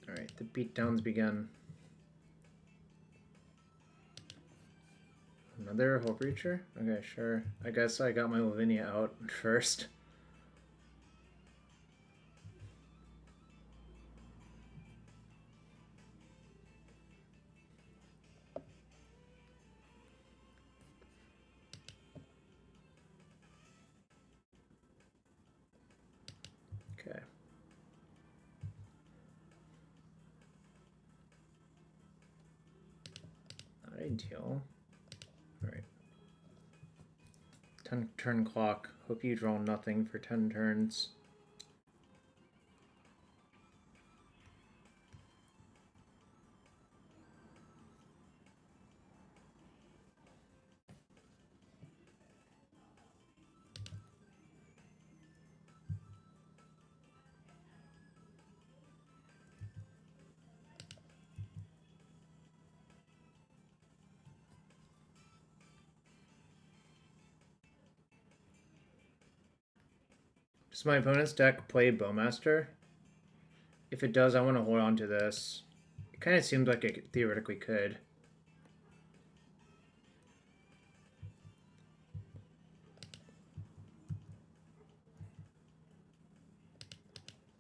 Alright, the beatdowns begin. Another Hull Breacher? Okay, sure. I guess I got my Lavinia out first. Okay. Not ideal. Alright. 10 turn clock. Hope you draw nothing for 10 turns. Does my opponent's deck play Bowmaster? If it does, I want to hold on to this. It kind of seems like it theoretically could.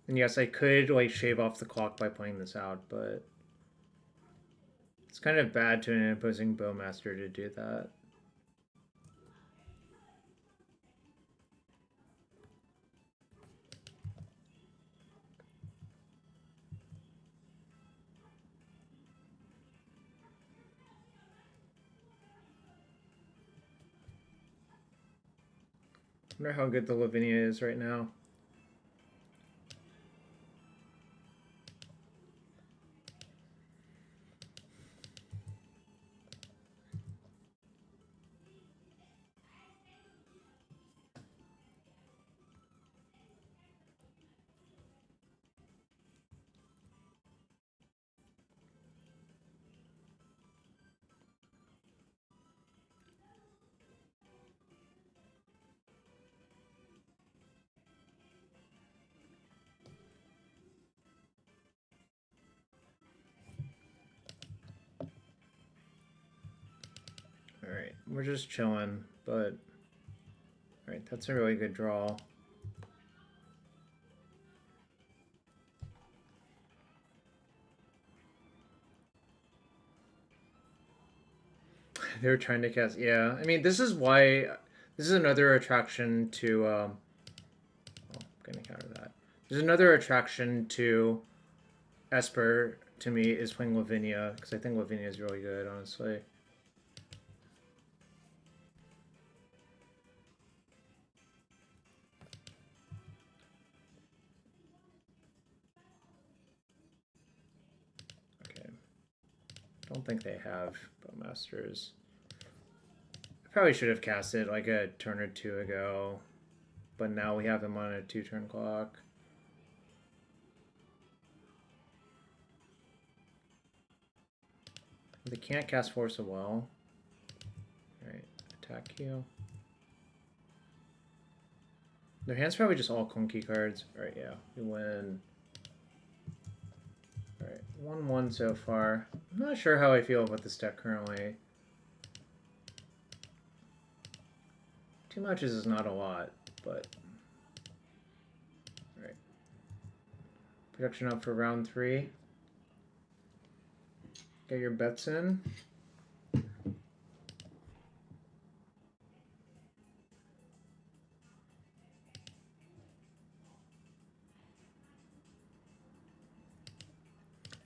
And yes, I could like shave off the clock by playing this out, but it's kind of bad to an opposing Bowmaster to do that. Wonder how good the Lavinia is right now. Alright, we're just chilling, but... Alright, that's a really good draw. They were trying to cast... Yeah, I mean, this is why... This is another attraction to... Oh, I'm gonna counter that. There's another attraction to Esper, to me, is playing Lavinia, because I think Lavinia is really good, honestly. Okay. Don't think they have Bowmasters. I probably should have cast it like a turn or two ago, but now we have them on a 2-turn clock. They can't cast Force of Will. Alright, attack you. Their hand's probably just all clunky cards. Alright, yeah, we win. Alright, 1-1 so far. I'm not sure how I feel about this deck currently. 2 matches is not a lot, but... Alright. Production up for round 3. Get your bets in.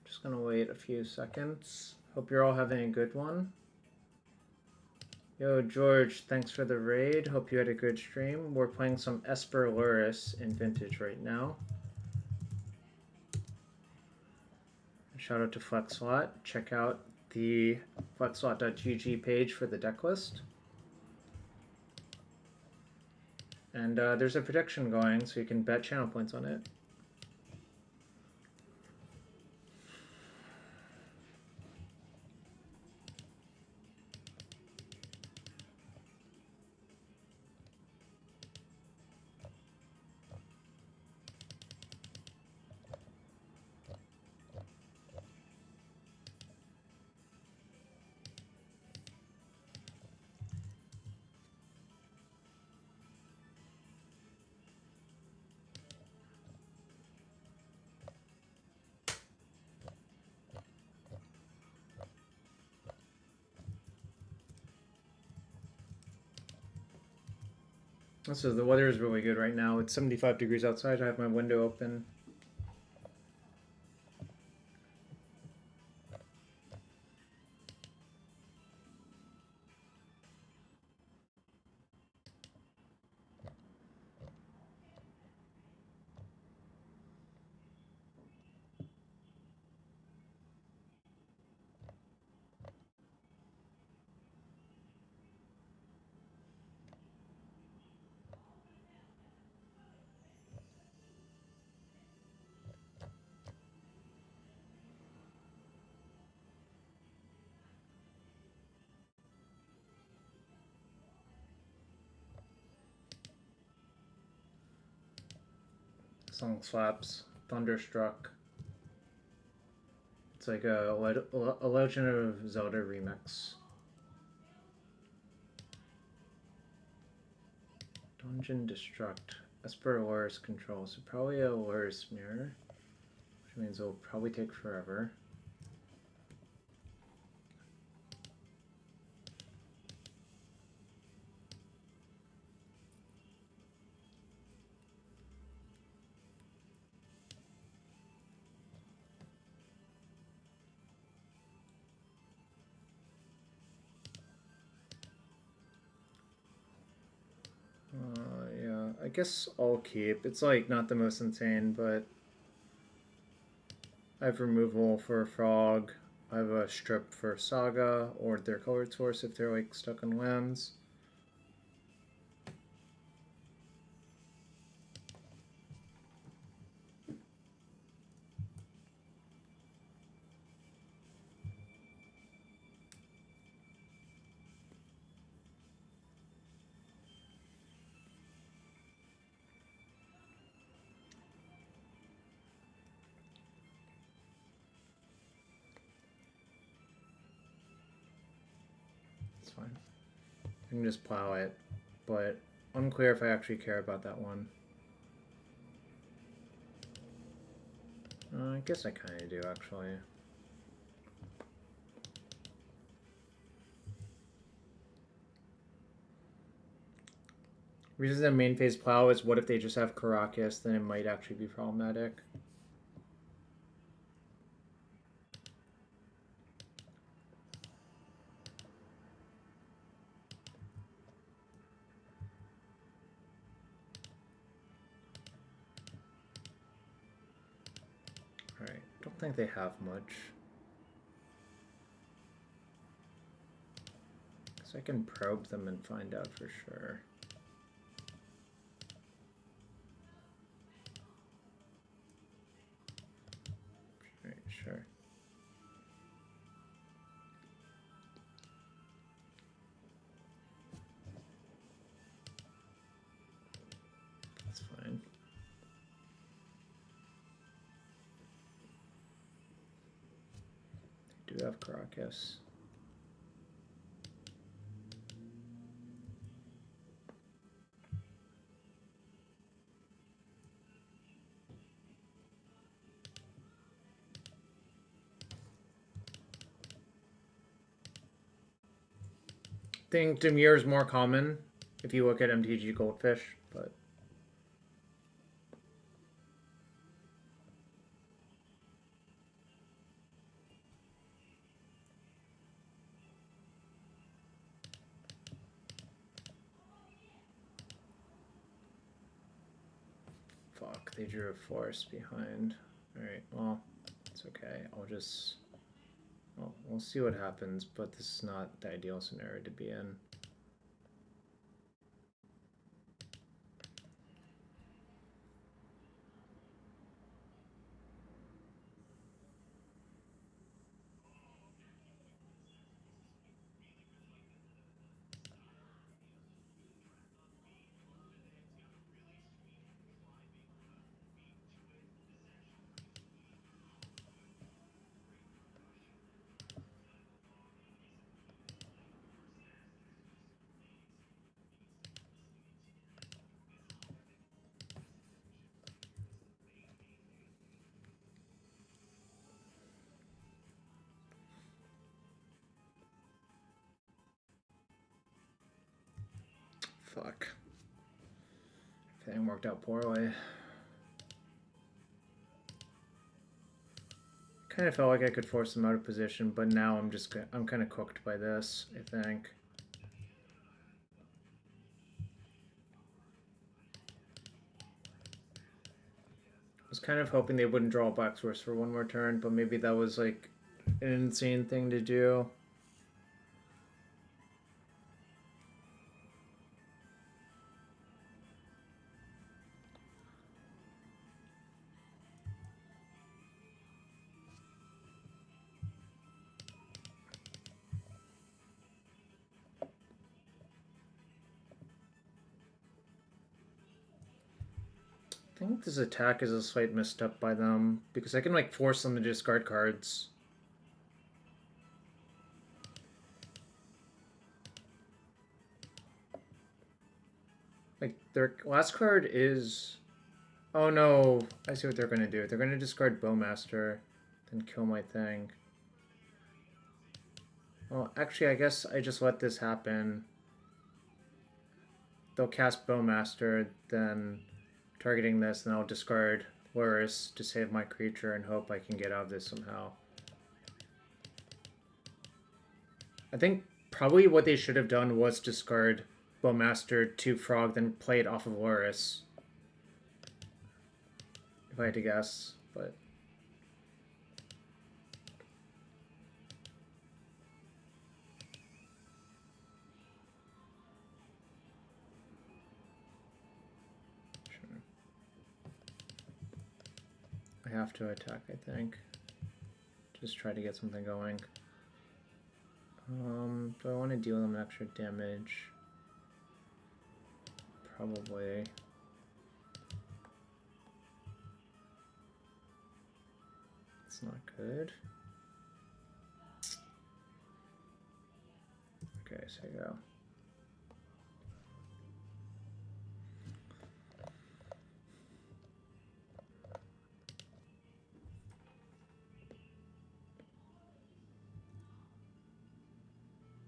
Just gonna wait a few seconds. Hope you're all having a good one. Yo, George, thanks for the raid. Hope you had a good stream. We're playing some Esper Lurrus in Vintage right now. Shout out to FlexSlot. Check out the flexslot.gg page for the deck list. And there's a prediction going, so you can bet channel points on it. So the weather is really good right now. It's 75 degrees outside. I have my window open. Song slaps. Thunderstruck. It's like a Legend of Zelda remix. Dungeon Destruct. Esper Lurrus control. So probably a Lurrus mirror. Which means it'll probably take forever. guess I'll keep. It's like not the most insane, but I have removal for Frog. I have a strip for Saga or their colored source if they're like stuck on lands. Fine. I can just plow it, but unclear if I actually care about that one. I guess I kind of do, actually. Reason the main phase plow is what if they just have Caracas, then it might actually be problematic. Alright, don't think they have much. So I can probe them and find out for sure. Alright, sure. That's fine. They do have Caracas. I think Dimir is more common if you look at MTG Goldfish, but fuck, they drew a forest behind. Alright, well, it's okay. I'll just... Well, we'll see what happens, but this is not the ideal scenario to be in. Fuck. Everything worked out poorly. Kind of felt like I could force them out of position, but now I'm kind of cooked by this, I think. I was kind of hoping they wouldn't draw a black source for one more turn, but maybe that was like an insane thing to do. I think this attack is a slight misstep by them, because I can like force them to discard cards. Like, their last card is... Oh no, I see what they're going to do. They're going to discard Bowmaster, then kill my thing. Well, actually, I guess I just let this happen. They'll cast Bowmaster, then targeting this, and I'll discard Lurrus to save my creature and hope I can get out of this somehow. I think probably what they should have done was discard Bowmaster to Frog, then play it off of Lurrus. if I had to guess, but sure. I have to attack, I think. Just try to get something going. Do I want to deal them extra damage? Probably. It's not good. Okay, so go.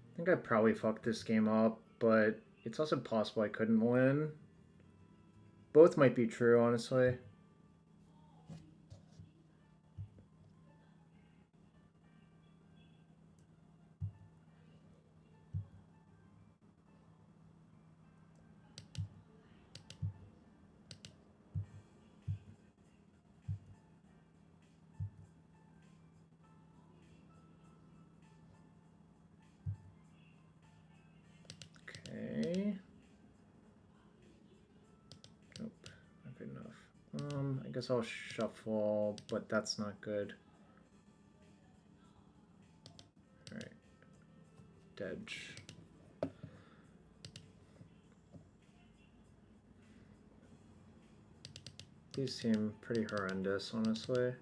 I think I probably fucked this game up, but it's also possible I couldn't win. Both might be true, honestly. Okay. Nope, not good enough. I guess I'll shuffle, but that's not good. Alright. Dedge. These seem pretty horrendous, honestly.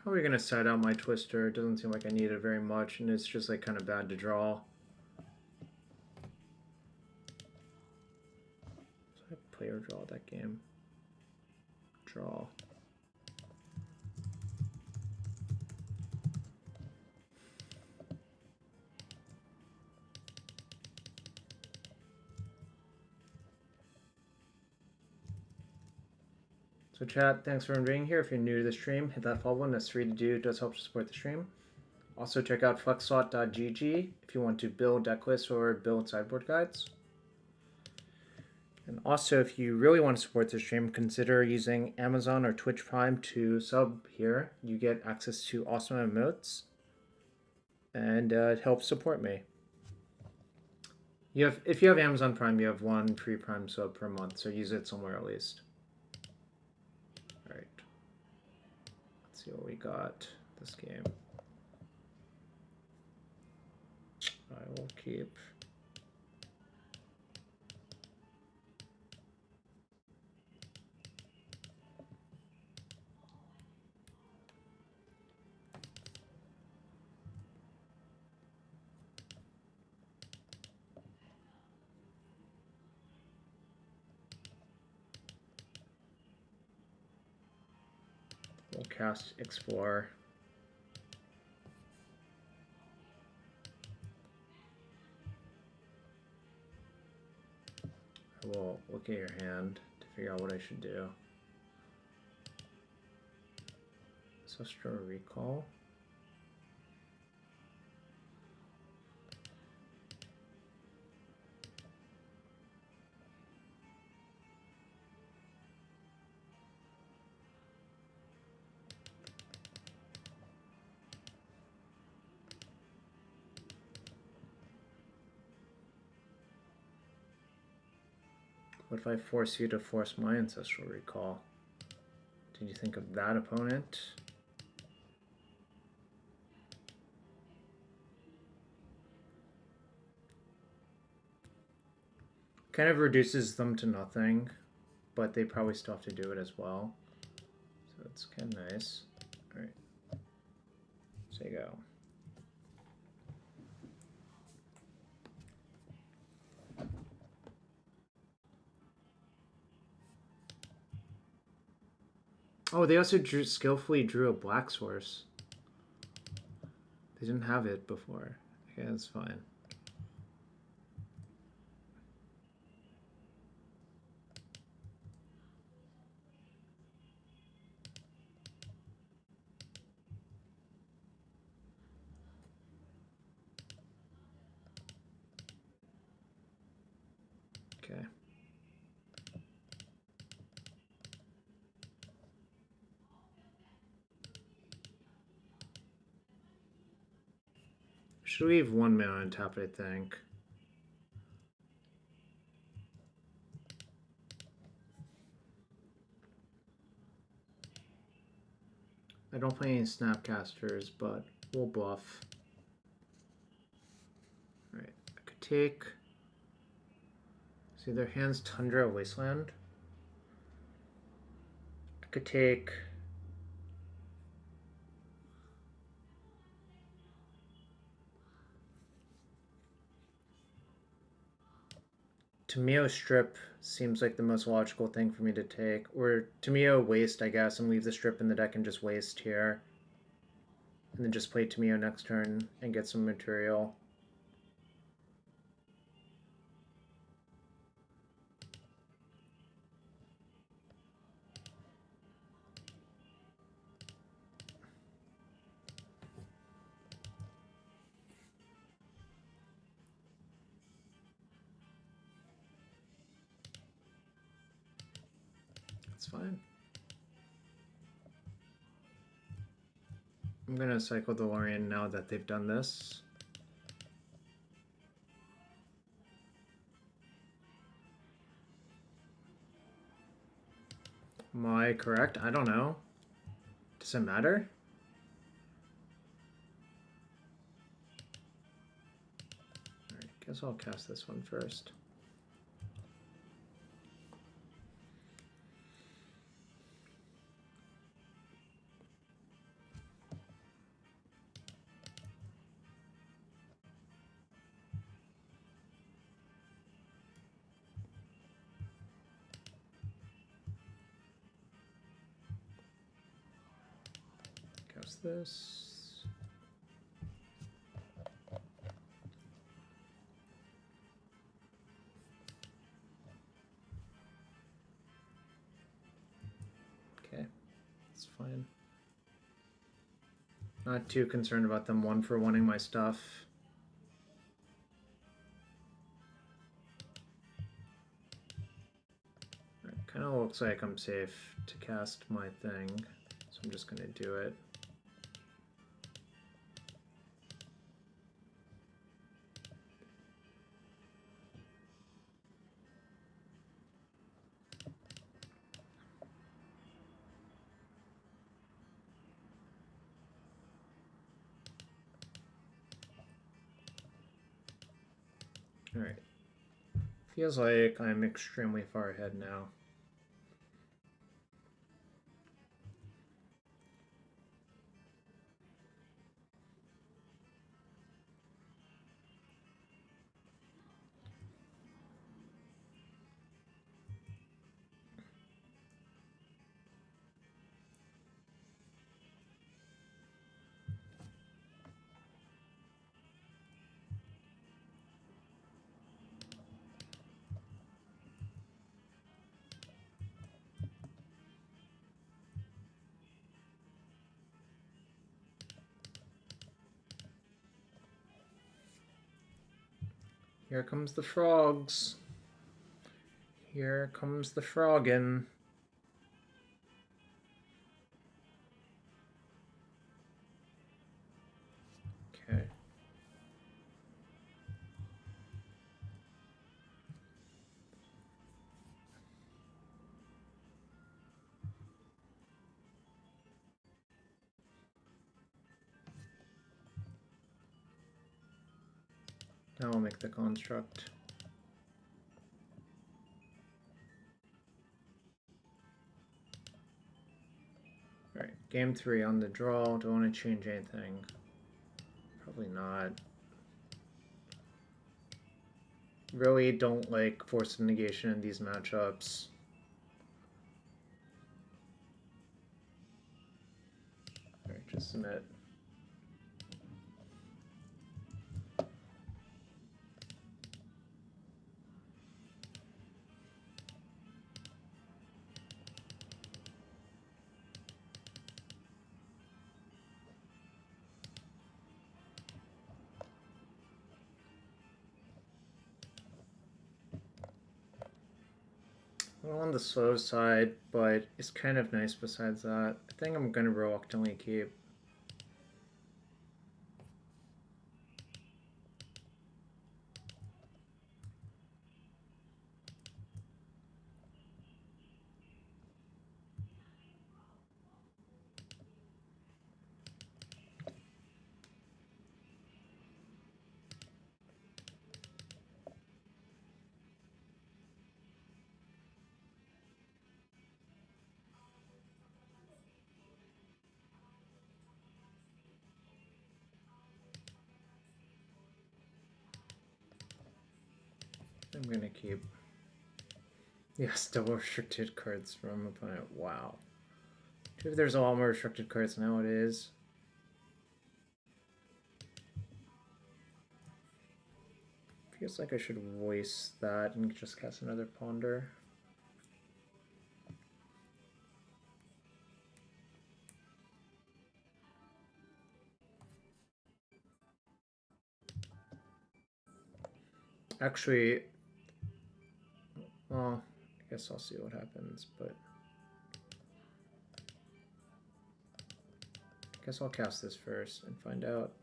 Probably gonna side out my Twister. It doesn't seem like I need it very much, and it's just like kind of bad to draw. So I play or draw that game. Draw. So chat, thanks for being here. If you're new to the stream, hit that follow button. That's free to do. It does help to support the stream. Also check out flexslot.gg if you want to build deck lists or build sideboard guides. And also, if you really want to support the stream, consider using Amazon or Twitch Prime to sub here. You get access to awesome emotes, and it helps support me. If you have Amazon Prime, you have one free Prime sub per month, so use it somewhere at least. All right. Let's see what we got this game. I will keep. We'll cast Explore. I will look at your hand to figure out what I should do. Ancestral Recall. What if I force you to force my Ancestral Recall? Did you think of that opponent? Kind of reduces them to nothing, but they probably still have to do it as well. So it's kind of nice. All right. So you go. Oh, they also skillfully drew a black source. They didn't have it before. Okay, that's fine. should leave 1 mana on top, I think. I don't play any Snapcasters, but we'll bluff. Alright, I could take... See, their hand's Tundra Wasteland. I could take... Temur Strip seems like the most logical thing for me to take. Or Temur Waste, I guess, and leave the Strip in the deck and just waste here. And then just play Temur next turn and get some material. That's fine. I'm gonna cycle the Lorien now that they've done this. Am I correct? I don't know. Does it matter? Alright, guess I'll cast this one first. This. Okay, that's fine. Not too concerned about them one-for-oneing my stuff. It kind of looks like I'm safe to cast my thing, so I'm just going to do it. Alright. Feels like I'm extremely far ahead now. Here comes the frogs. Here comes the froggin'. Okay. Now I'll make the construct. Alright, game 3 on the draw. Do I want to change anything? Probably not. Really don't like force negation in these matchups. Alright, just submit. Well, on the slow side, but it's kind of nice besides that. I think I'm going to reluctantly keep. I'm gonna keep. Yes, double restricted cards from opponent. Wow. If there's a lot more restricted cards nowadays. Feels like I should waste that and just cast another Ponder. Actually, well, I guess I'll see what happens, but I guess I'll cast this first and find out.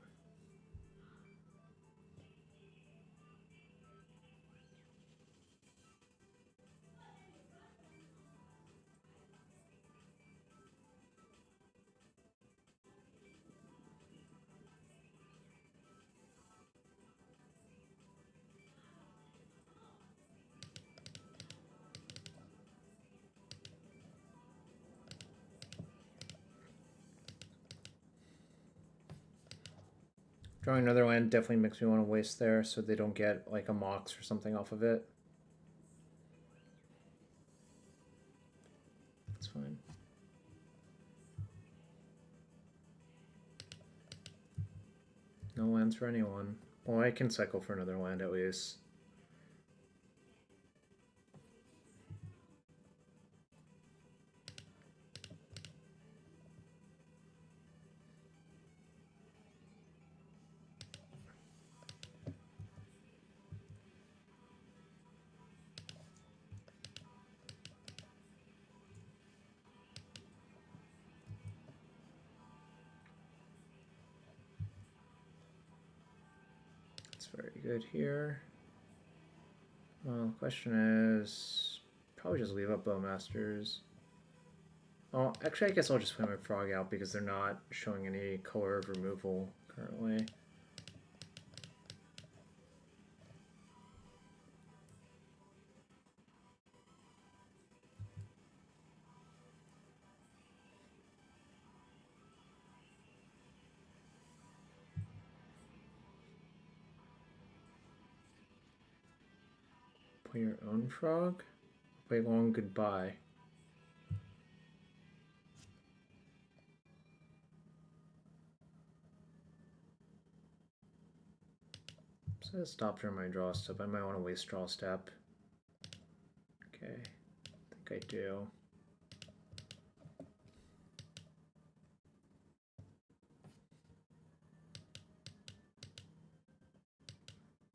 Drawing another land definitely makes me want to waste there so they don't get like a Mox or something off of it. That's fine. No lands for anyone. Well, I can cycle for another land at least. Very good here. Well, the question is, probably just leave up Bowmasters. Oh, actually, I guess I'll just play my Frog out because they're not showing any color of removal currently. Play your own Frog? Play long goodbye. So I stopped during my draw step. I might want to waste draw step. Okay, I think I do.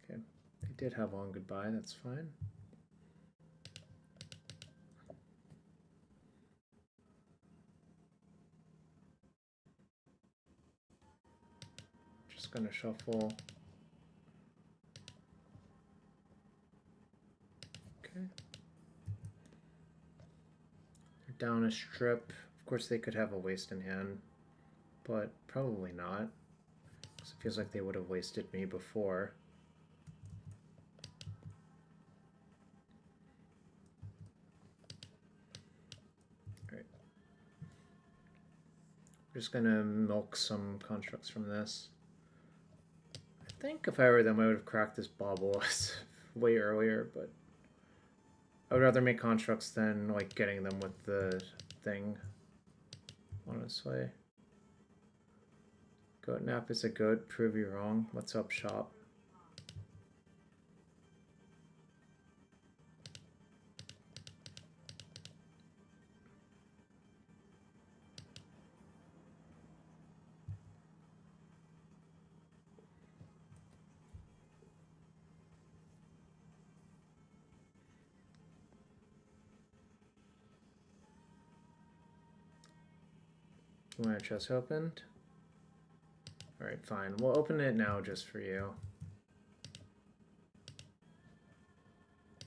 Okay, they did have long goodbye, that's fine. Just gonna shuffle. Okay. They're down a strip. Of course they could have a waste in hand, but probably not. Because it feels like they would have wasted me before. Alright. We're just gonna milk some constructs from this. I think if I were them I would have cracked this Bauble way earlier, but I would rather make constructs than like getting them with the thing, honestly. Goat nap is a goat, prove you wrong. What's up, shop? You want your chest opened? Alright, fine. We'll open it now just for you.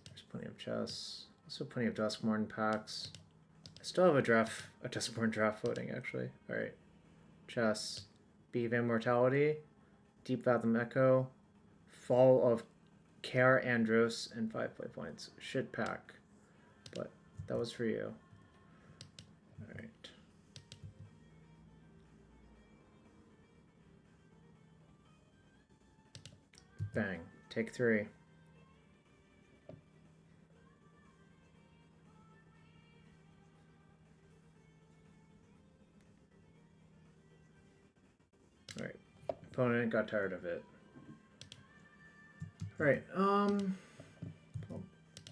There's plenty of chests. Also plenty of Duskmorn packs. I still have a Duskmorn draft floating actually. Alright. Chests. Beat of Immortality. Deep Fathom Echo. Fall of Care Andros and 5 play points. Shit pack. But that was for you. Alright. Bang. Take 3. Opponent got tired of it. Alright,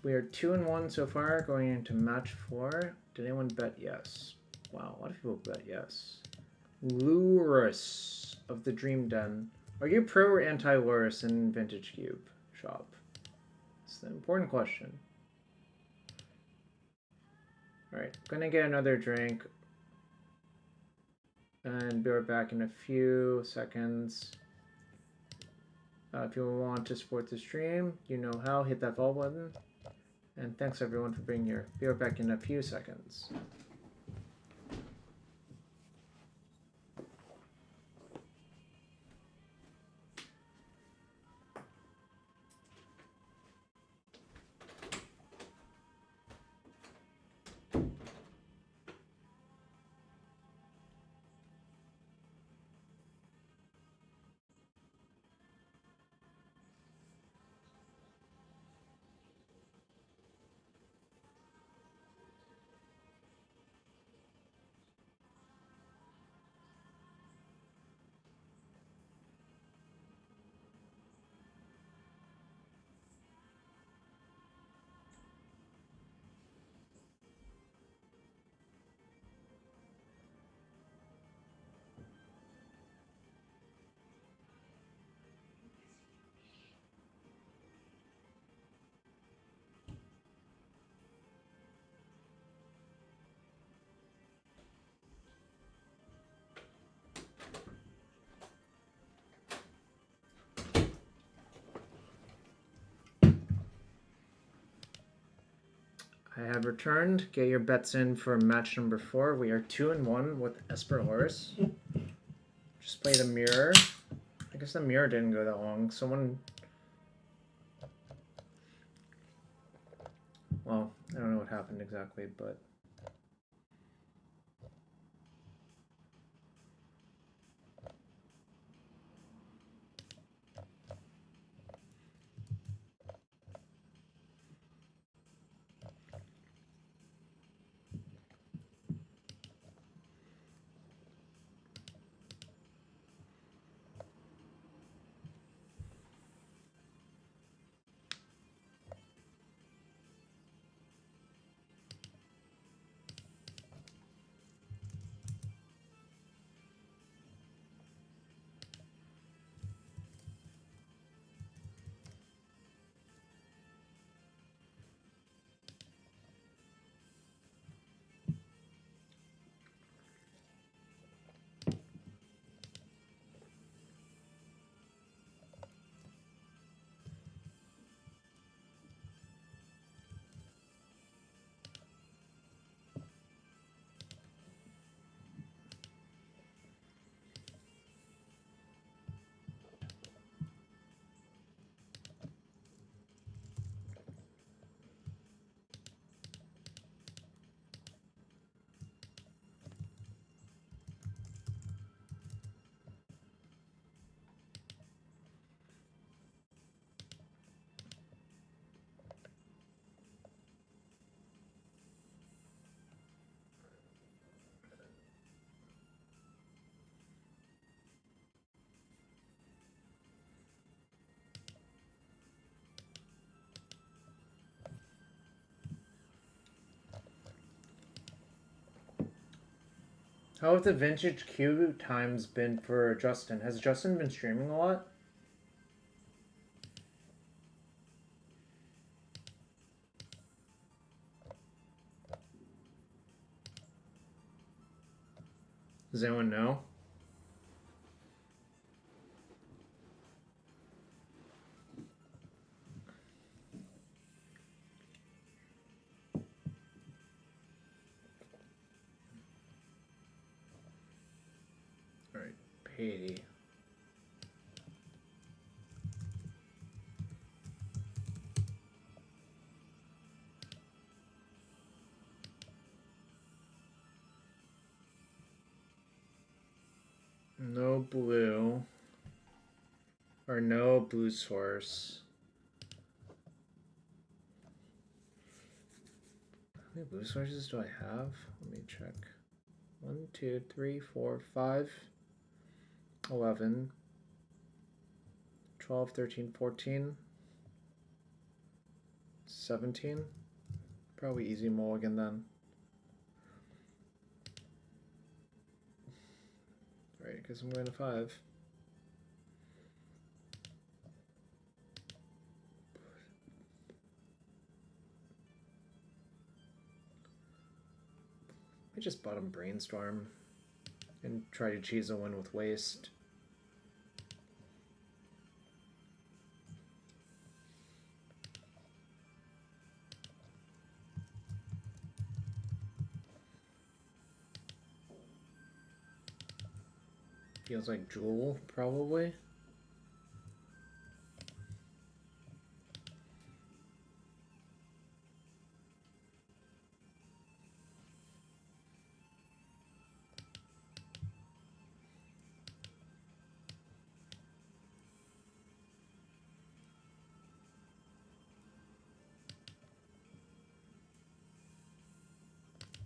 we are 2-1 so far, going into match 4. Did anyone bet yes? Wow, a lot of people bet yes. Lurrus of the Dream Den. Are you pro or anti-Lurrus in Vintage Cube shop? It's an important question. Alright, gonna get another drink. And be right back in a few seconds. If you want to support the stream, you know how. Hit that follow button. And thanks everyone for being here. Be right back in a few seconds. I have returned. Get your bets in for match number 4. We are 2-1 with Esper Lurrus. Just played a mirror. I guess the mirror didn't go that long. Someone... Well, I don't know what happened exactly, but... How have the Vintage Cube times been for Justin? Has Justin been streaming a lot? Does anyone know? Alright, Patey. No blue. Or no blue source. How many blue sources do I have? Let me check. 1, 2, 3, 4, 5, 11. 12, 13, 14, 17. Probably easy mulligan then. Right, because I'm going to 5. I just bottom brainstorm and try to cheese a win with waste. Feels like Jewel, probably.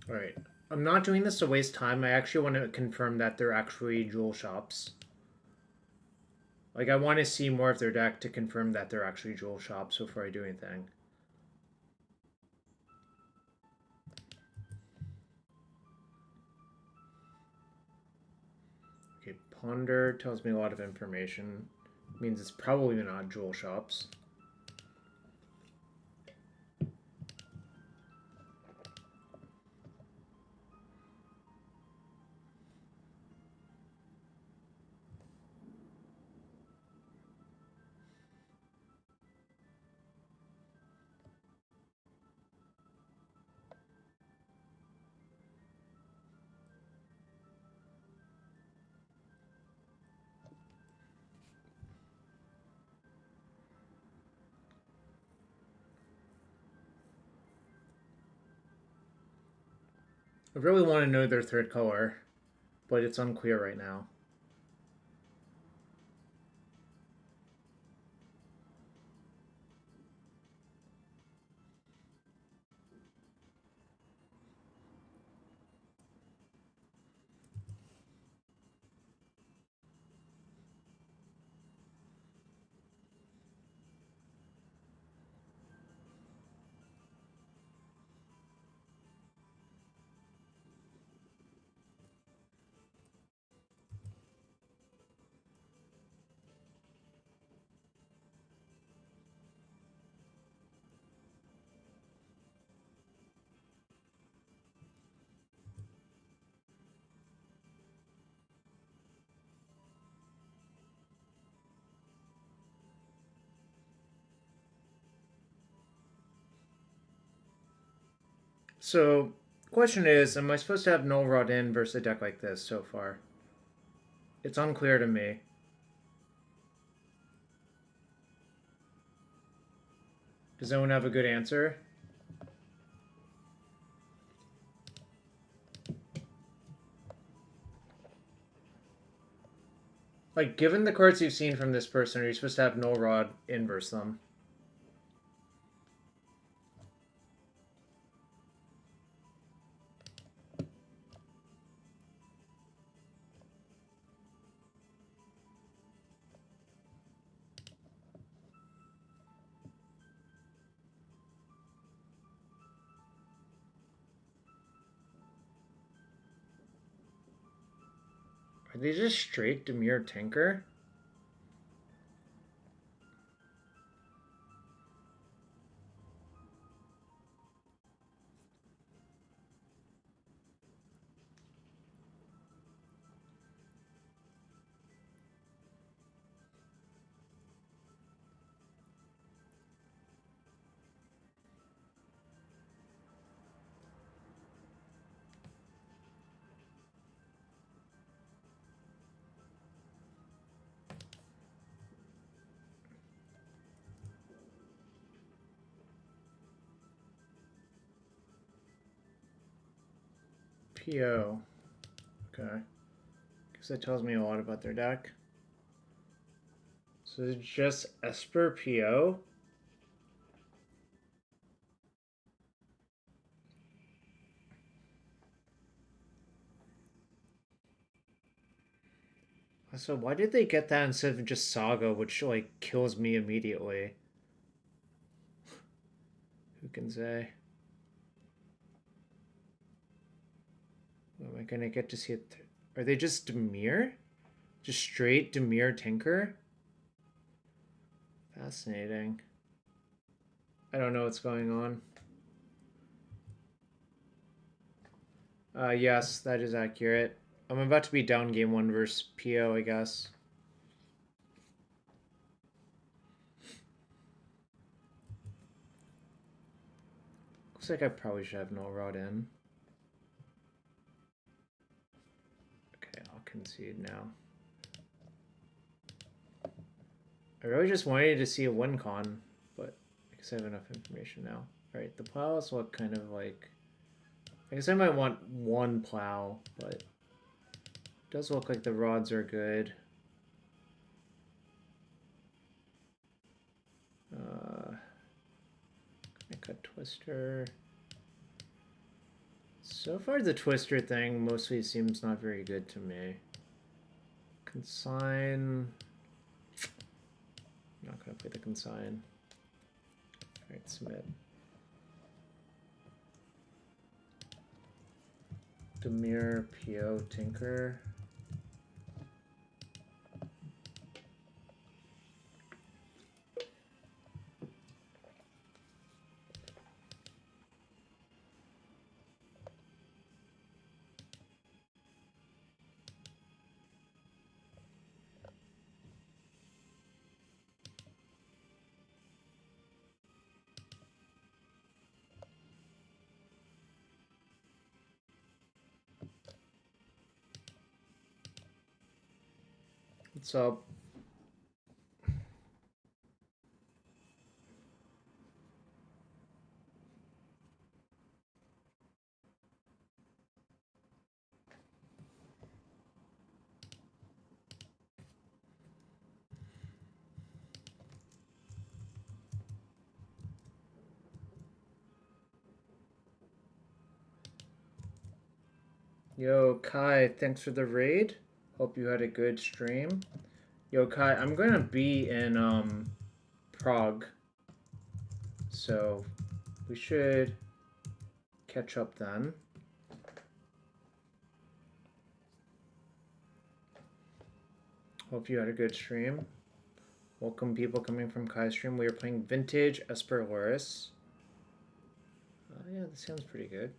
Alright. I'm not doing this to waste time. I actually want to confirm that they're actually Jewel shops. Like, I want to see more of their deck to confirm that they're actually Jewel shops before I do anything. Okay, Ponder tells me a lot of information. Means it's probably not Jewel shops. I really want to know their third color, but it's unclear right now. So, question is, am I supposed to have Null Rod in versus a deck like this so far? It's unclear to me. Does anyone have a good answer? Like, given the cards you've seen from this person, are you supposed to have Null Rod in versus them? Are they just straight Dimir Tinker? PO. Okay. Guess that tells me a lot about their deck. So it's just Esper PO? So why did they get that instead of just Saga, which like kills me immediately? Who can say? Am I gonna get to see it? Are they just Dimir? Just straight Dimir Tinker? Fascinating. I don't know what's going on. Yes, that is accurate. I'm about to be down game 1 versus PO, I guess. Looks like I probably should have no rod in. Okay, I'll concede now. I really just wanted to see a win con, but I guess I have enough information now. Alright, the plows look kind of like... I guess I might want one plow, but it does look like the rods are good. I cut Twister. So far the Twister thing mostly seems not very good to me. Consign... I'm not gonna play the consign. Alright, submit. Dimir, PO, Tinker. What's up? Yo, Kai, thanks for the raid. Hope you had a good stream. Yo, Kai, I'm gonna be in Prague, so we should catch up then. Hope you had a good stream. Welcome people coming from Kai's stream. We are playing Vintage Esper Lurrus. Yeah, this sounds pretty good.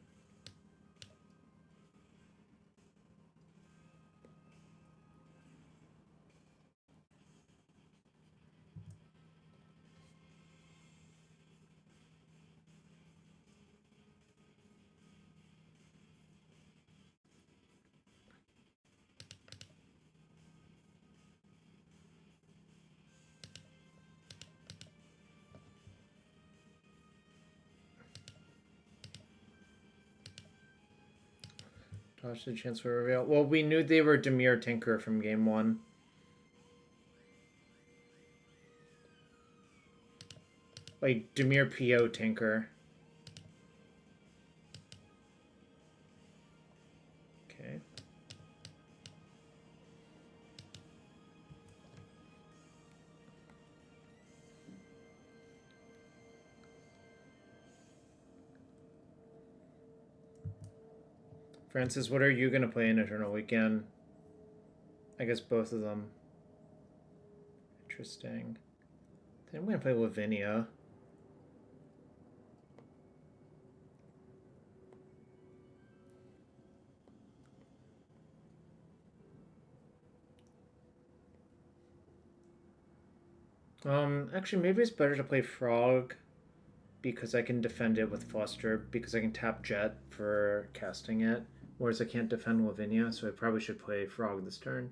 Dodge the chance for reveal. Well, we knew they were Dimir Tinker from game 1. Like, Dimir PO Tinker. Okay. Francis, what are you going to play in Eternal Weekend? I guess both of them. Interesting. Then I'm going to play Lavinia. Actually, maybe it's better to play Frog because I can defend it with Fluster because I can tap Jet for casting it, whereas I can't defend Lavinia, so I probably should play Frog this turn.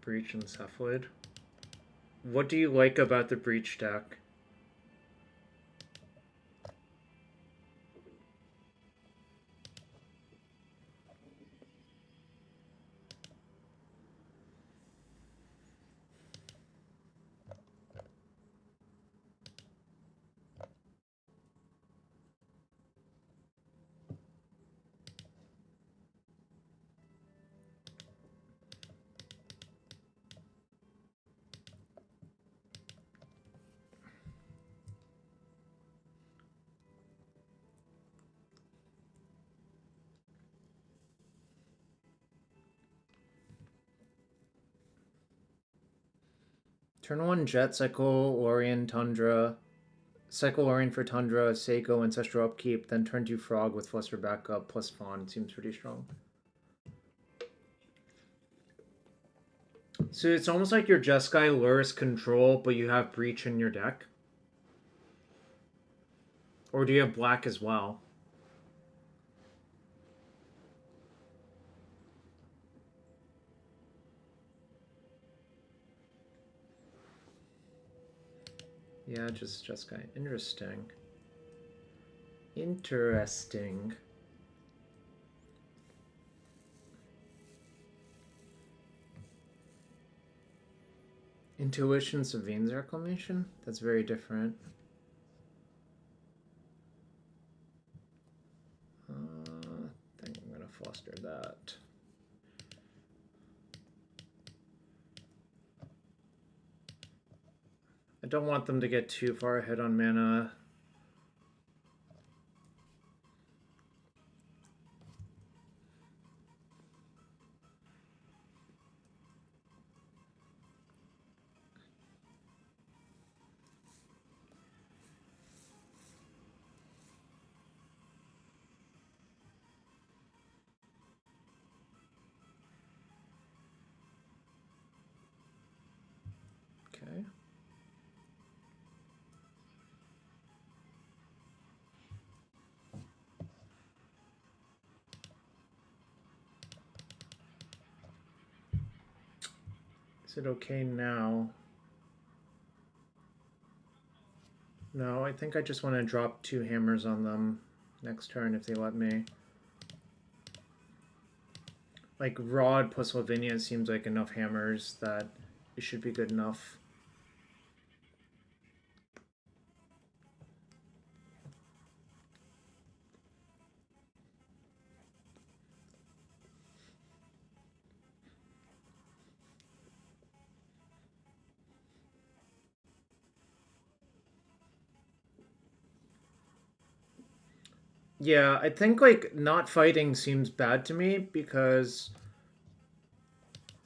Breach and Cephalid. What do you like about the Breach deck? Turn 1 Jet, Cycle, Lorien, Tundra. Cycle Lorien for Tundra, Seiko, Ancestral Upkeep, then turn 2 Frog with Fluster backup plus Fawn. Seems pretty strong. So it's almost like your Jeskai Lurrus control, but you have Breach in your deck. Or do you have black as well? Yeah, just Jeskai. Interesting. Interesting. Intuition Savine's Reclamation? That's very different. I think I'm gonna foster that. I don't want them to get too far ahead on mana. Okay. Is it okay now? No, I think I just want to drop 2 hammers on them next turn if they let me. Like Rod plus Lavinia seems like enough hammers that it should be good enough. Yeah, I think like not fighting seems bad to me because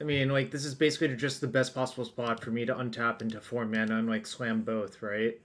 I mean like this is basically just the best possible spot for me to untap into 4 mana and like slam both, right?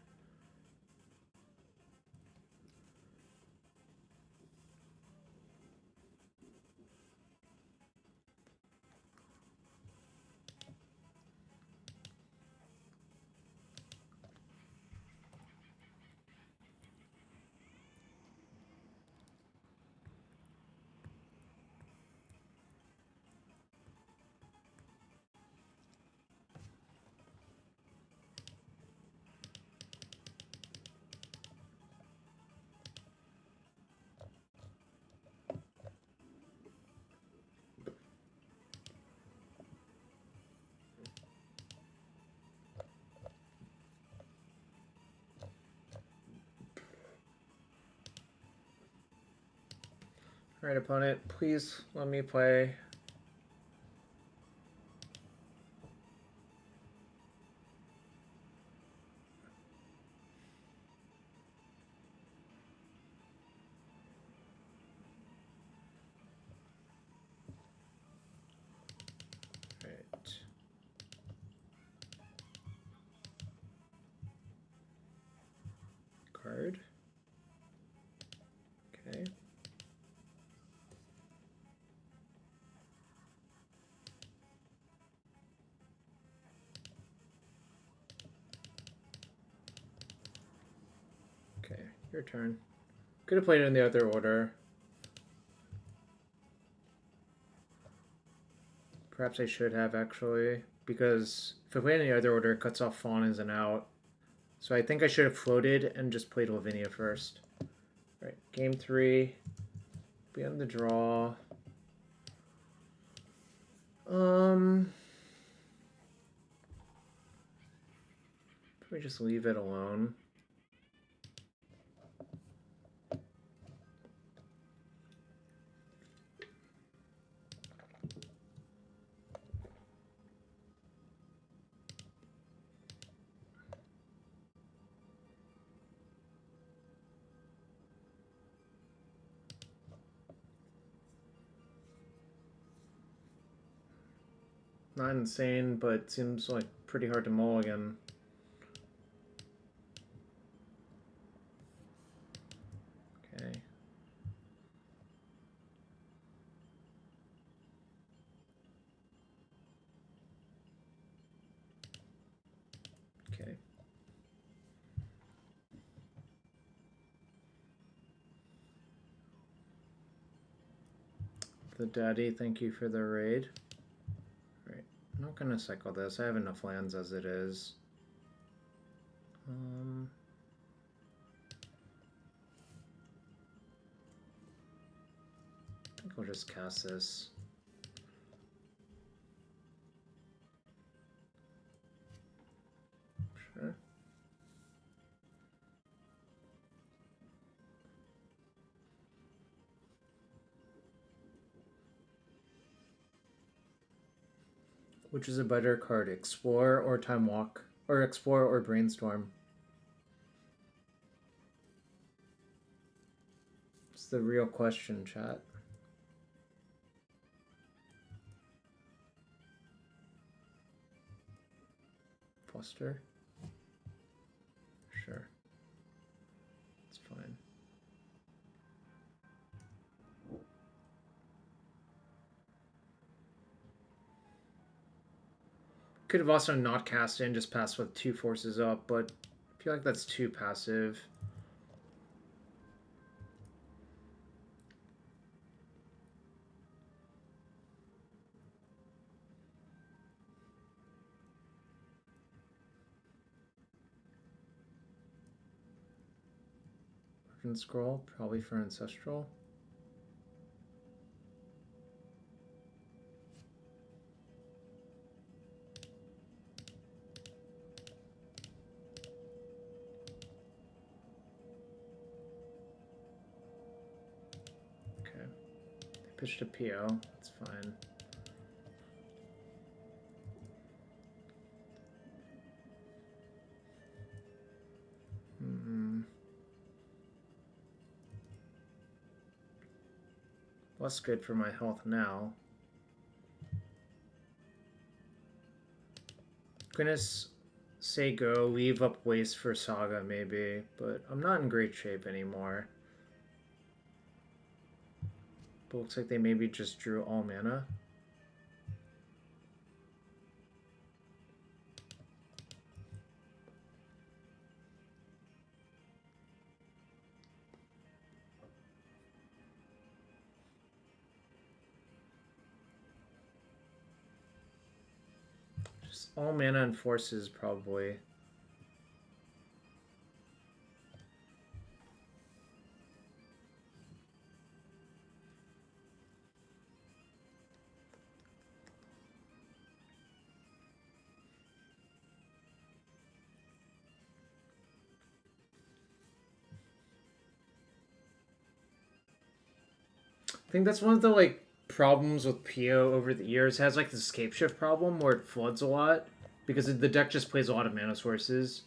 Alright, opponent, please let me play. Right. Card. Okay. Okay, your turn. Could have played it in the other order. Perhaps I should have actually, because if I played in the other order, it cuts off Fawn as an out. So I think I should have floated and just played Lavinia first. Right, game 3. Be on the draw. Probably just leave it alone. Not insane, but seems like pretty hard to mulligan. Okay. Okay. The daddy, thank you for the raid. Right. I'm not gonna cycle this. I have enough lands as it is. I think I'll just cast this. Sure. Which is a better card, Explore or Time Walk? Or Explore or Brainstorm? It's the real question, chat. Foster? Sure. It's fine. Could have also not cast it and just passed with 2 forces up, but I feel like that's too passive. Scroll, probably for Ancestral. Okay. They pitched a PO, that's fine. Less good for my health now. Gonna say go, leave up waste for Saga maybe, but I'm not in great shape anymore. But looks like they maybe just drew all mana. All mana and forces, probably. I think that's one of the, like, problems with PO over the years. It has, like, the escape shift problem where it floods a lot because the deck just plays a lot of mana sources.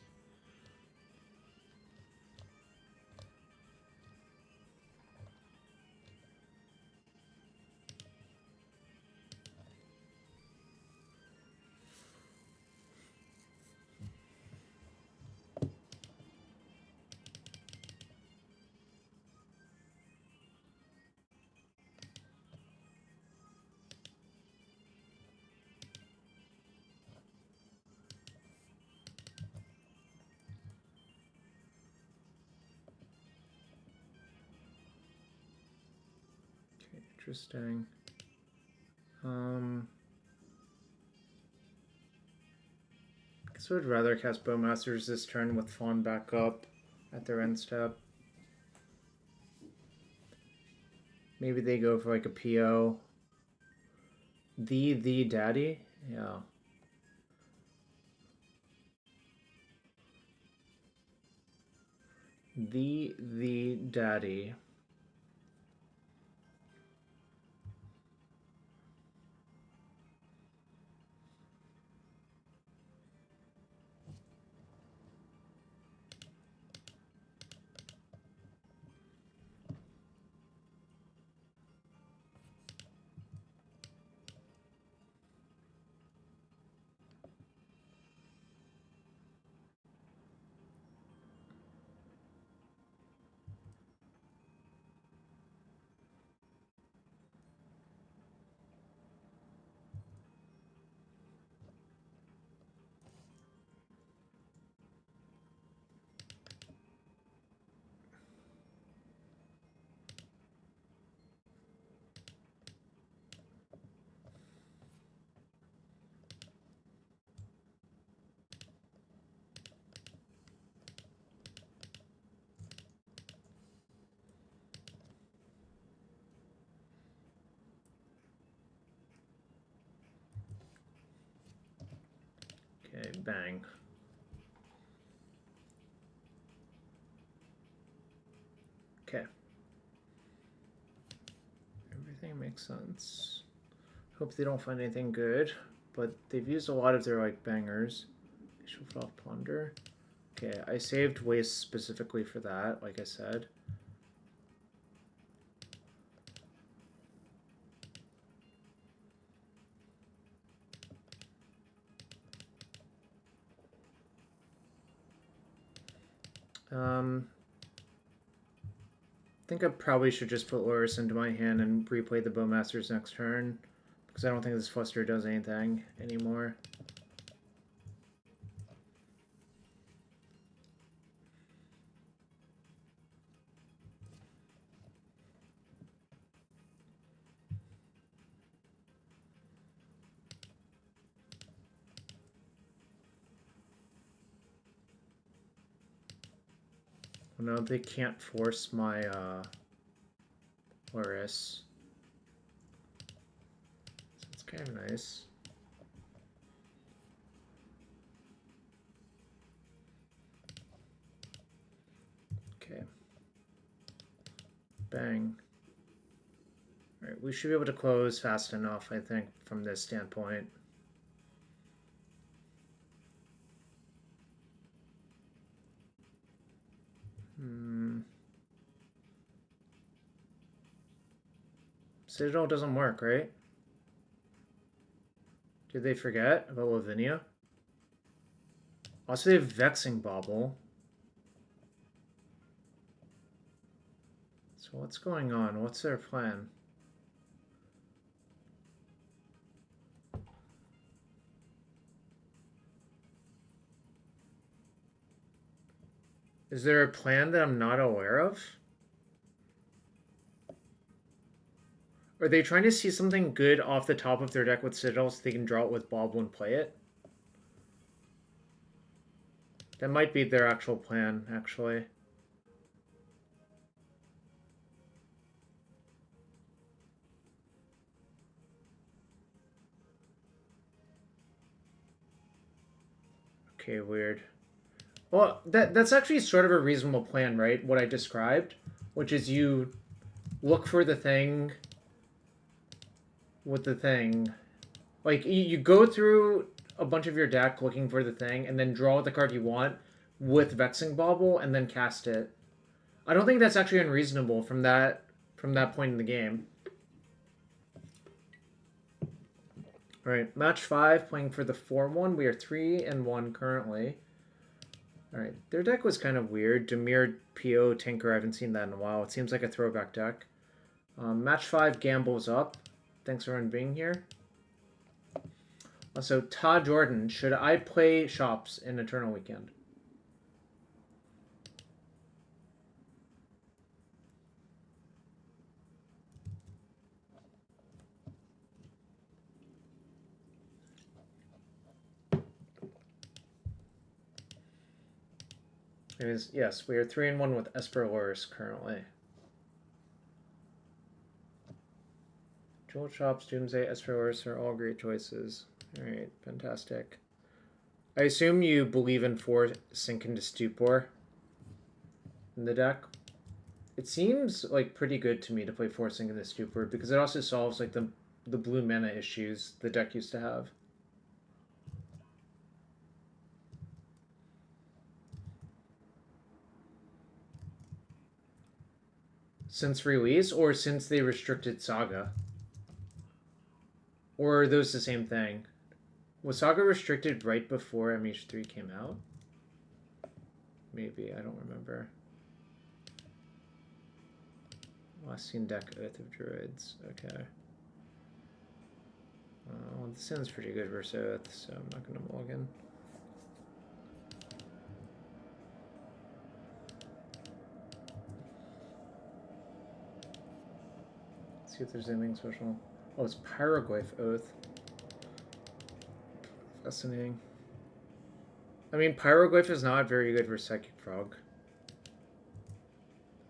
Interesting. I guess I would rather cast Bowmasters this turn with Fawn back up at their end step. Maybe they go for like a PO. The daddy? Yeah. The daddy. bang. Okay. Everything makes sense. Hope they don't find anything good, but they've used a lot of their like bangers. Shift off Plunder. Okay, I saved waste specifically for that, like I said. I think I probably should just put Lurrus into my hand and replay the Bowmasters next turn, because I don't think this Fluster does anything anymore. No, they can't force my Lurrus. So it's kind of nice. Okay. Bang. Alright, we should be able to close fast enough, I think, from this standpoint. Citadel doesn't work, right? Did they forget about Lavinia? Also, they have Vexing Bauble. So what's going on? What's their plan? Is there a plan that I'm not aware of? Are they trying to see something good off the top of their deck with Citadel so they can draw it with Bauble and play it? That might be their actual plan, actually. Okay, weird. Well, that's actually sort of a reasonable plan, right? What I described, which is you look for the thing with the thing. Like, you go through a bunch of your deck looking for the thing, and then draw the card you want with Vexing Bauble, and then cast it. I don't think that's actually unreasonable from that point in the game. All right, match 5, playing for the 4-1. We are 3-1 currently. All right, their deck was kind of weird. Dimir, PO, Tinker, I haven't seen that in a while. It seems like a throwback deck. Match 5, Gamble's up. Thanks for being here. Also, Todd Jordan, should I play Shops in Eternal Weekend? It is, yes, we are 3-1 with Esper Lurrus currently. Jewel Shops, Doomsday, Esper Lurrus are all great choices. Alright, fantastic. I assume you believe in 4 Sink into Stupor in the deck. It seems like pretty good to me to play 4 Sink into Stupor because it also solves like the blue mana issues the deck used to have. Since release or since they restricted Saga? Or are those the same thing? Was Saga restricted right before MH3 came out? Maybe, I don't remember. Last seen deck Oath of Druids, okay. Well, this sounds pretty good versus Oath, so I'm not going to mulligan. Let's see if there's anything special. Oh, it's Pyrogoyf Oath. Fascinating. I mean, Pyrogoyf is not very good for Psychic Frog.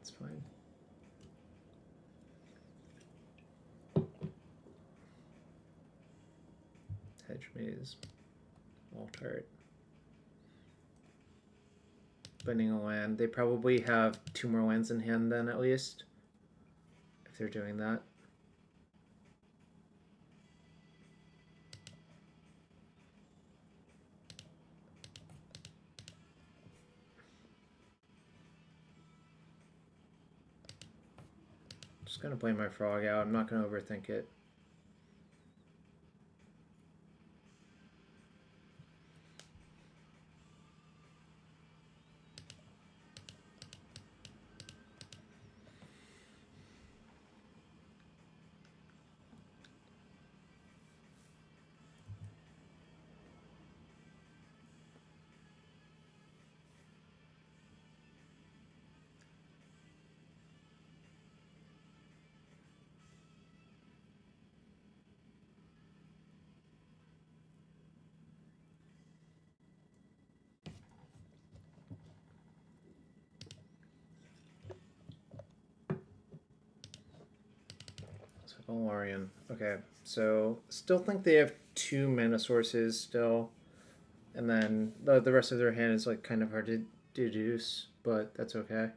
It's fine. Hedge Maze. Altar. spending a land. They probably have 2 more lands in hand then, at least. If they're doing that. Just gonna play my frog out. I'm not gonna overthink it. Valorian. Okay, so still think they have 2 mana sources still, and then the rest of their hand is like kind of hard to deduce, but that's okay.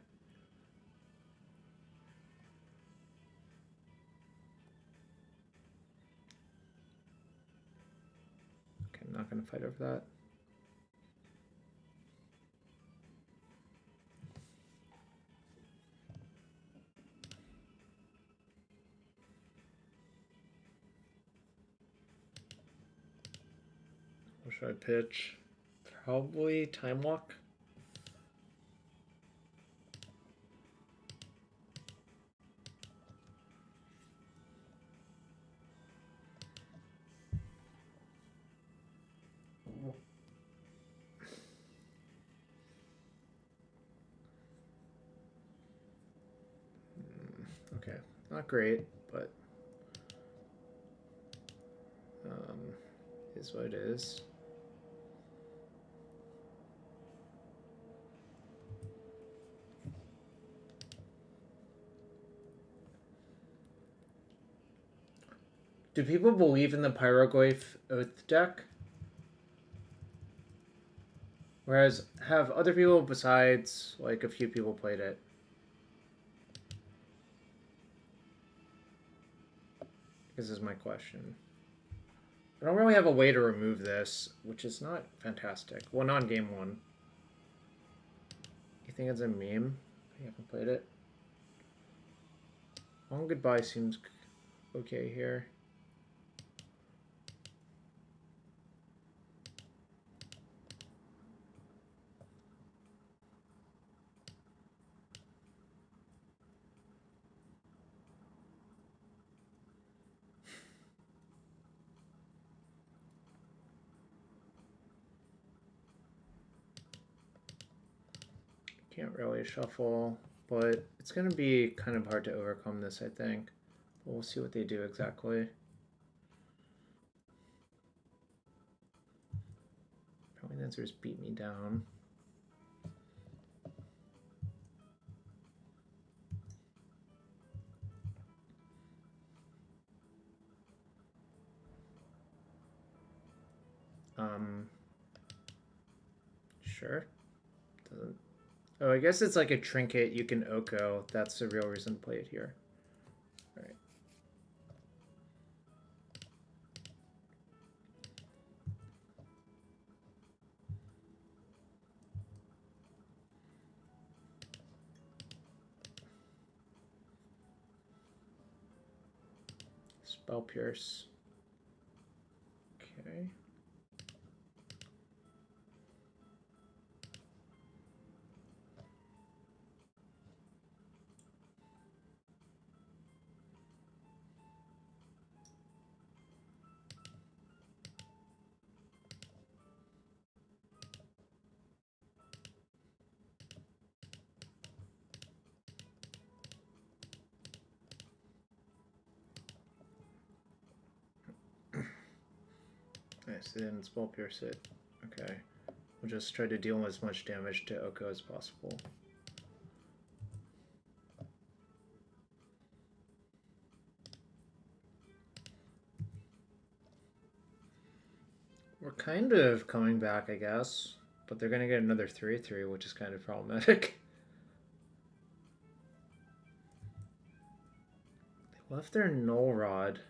Okay, I'm not gonna fight over that. What should I pitch? Probably Time Walk. Okay, not great, but is what it is. Do people believe in the Pyrogoyf Oath deck? Whereas, have other people besides, like, a few people played it? This is my question. I don't really have a way to remove this, which is not fantastic. Well, not on game 1. You think it's a meme? I haven't played it. Long Goodbye seems okay here. Can't really shuffle, but it's going to be kind of hard to overcome this, I think. But we'll see what they do exactly. Probably the answer is beat me down. Sure. Doesn't. Oh, I guess it's like a trinket you can Oko. That's the real reason to play it here. All right. Spell Pierce. Okay. Nice, they didn't Spell Pierce it. Okay. We'll just try to deal as much damage to Oko as possible. We're kind of coming back, I guess, but they're gonna get another 3/3, which is kind of problematic. They left their Null Rod.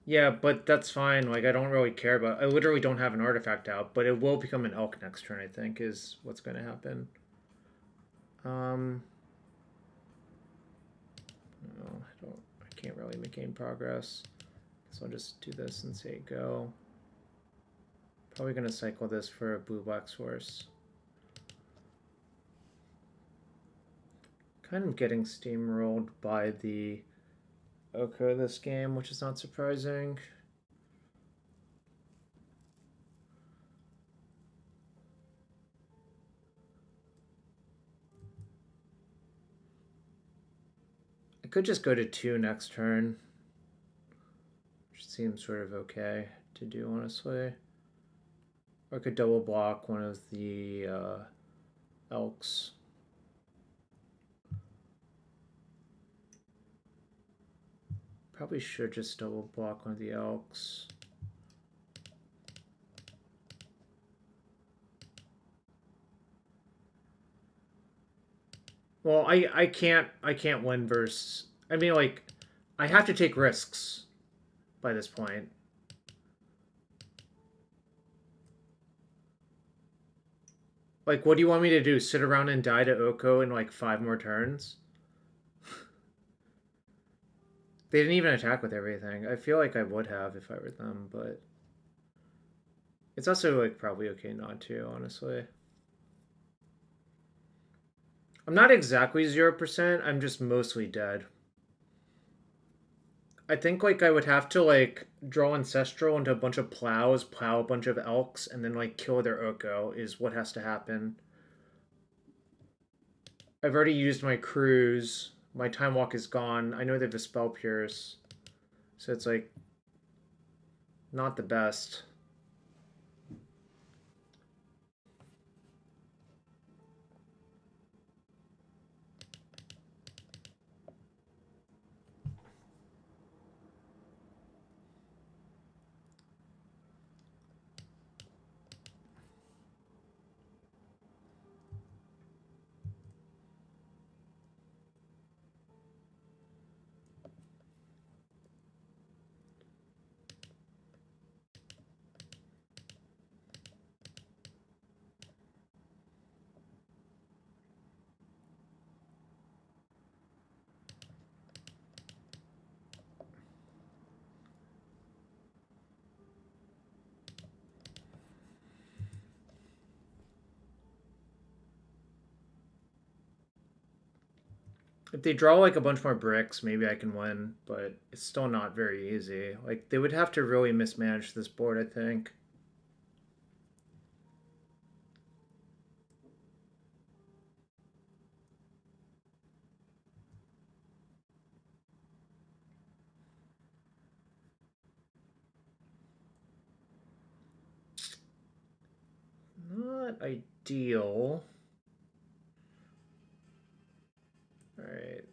Yeah, but that's fine. Like, I don't really care about. I literally don't have an artifact out, but it will become an elk next turn. I think is what's going to happen. No, I don't. I can't really make any progress. So I'll just do this and say go. Probably going to cycle this for a blue-black source. Kind of getting steamrolled by the Oko this game, which is not surprising. I could just go to 2 next turn, which seems sort of okay to do, honestly. Or I could double block one of the elks. Probably should just double block one of the elks. Well, I can't win versus. I mean, like, I have to take risks by this point. Like, what do you want me to do? Sit around and die to Oko in like 5 more turns? They didn't even attack with everything. I feel like I would have if I were them, but it's also like probably okay not to, honestly. I'm not exactly 0%, I'm just mostly dead. I think like I would have to like draw Ancestral into a bunch of plows, plow a bunch of elks, and then like kill their Oko is what has to happen. I've already used my cruise. My Time Walk is gone. I know they have a Spell Pierce. So it's like not the best. If they draw like a bunch more bricks, maybe I can win, but it's still not very easy. Like they would have to really mismanage this board, I think. Not ideal. All right.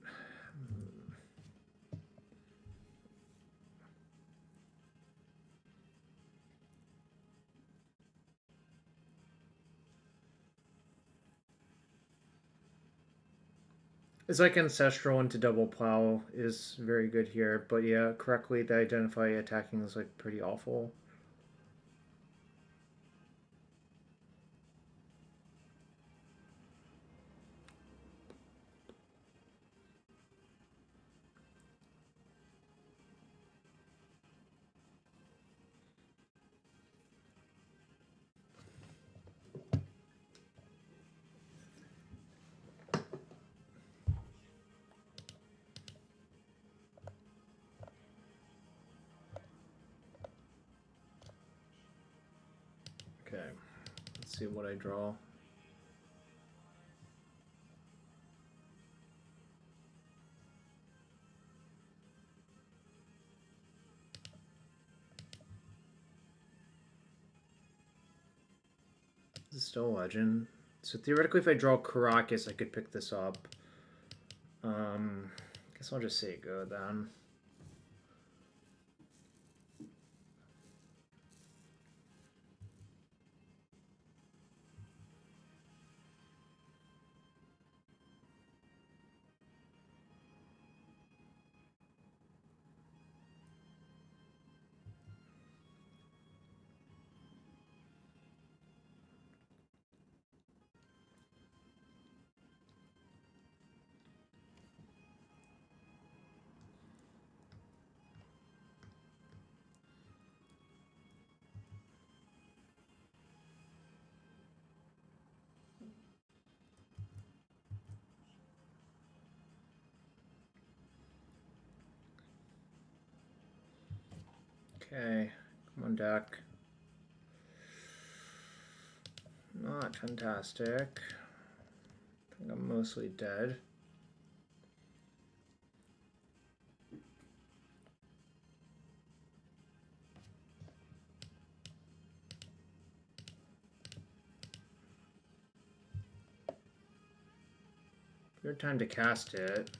It's like Ancestral into double plow is very good here, but yeah, correctly to identify attacking is like pretty awful. Okay, let's see what I draw. still a legend. So theoretically, if I draw Caracas, I could pick this up. Guess I'll just say go then. Okay, come on deck. Not fantastic. I think I'm mostly dead. Good time to cast it.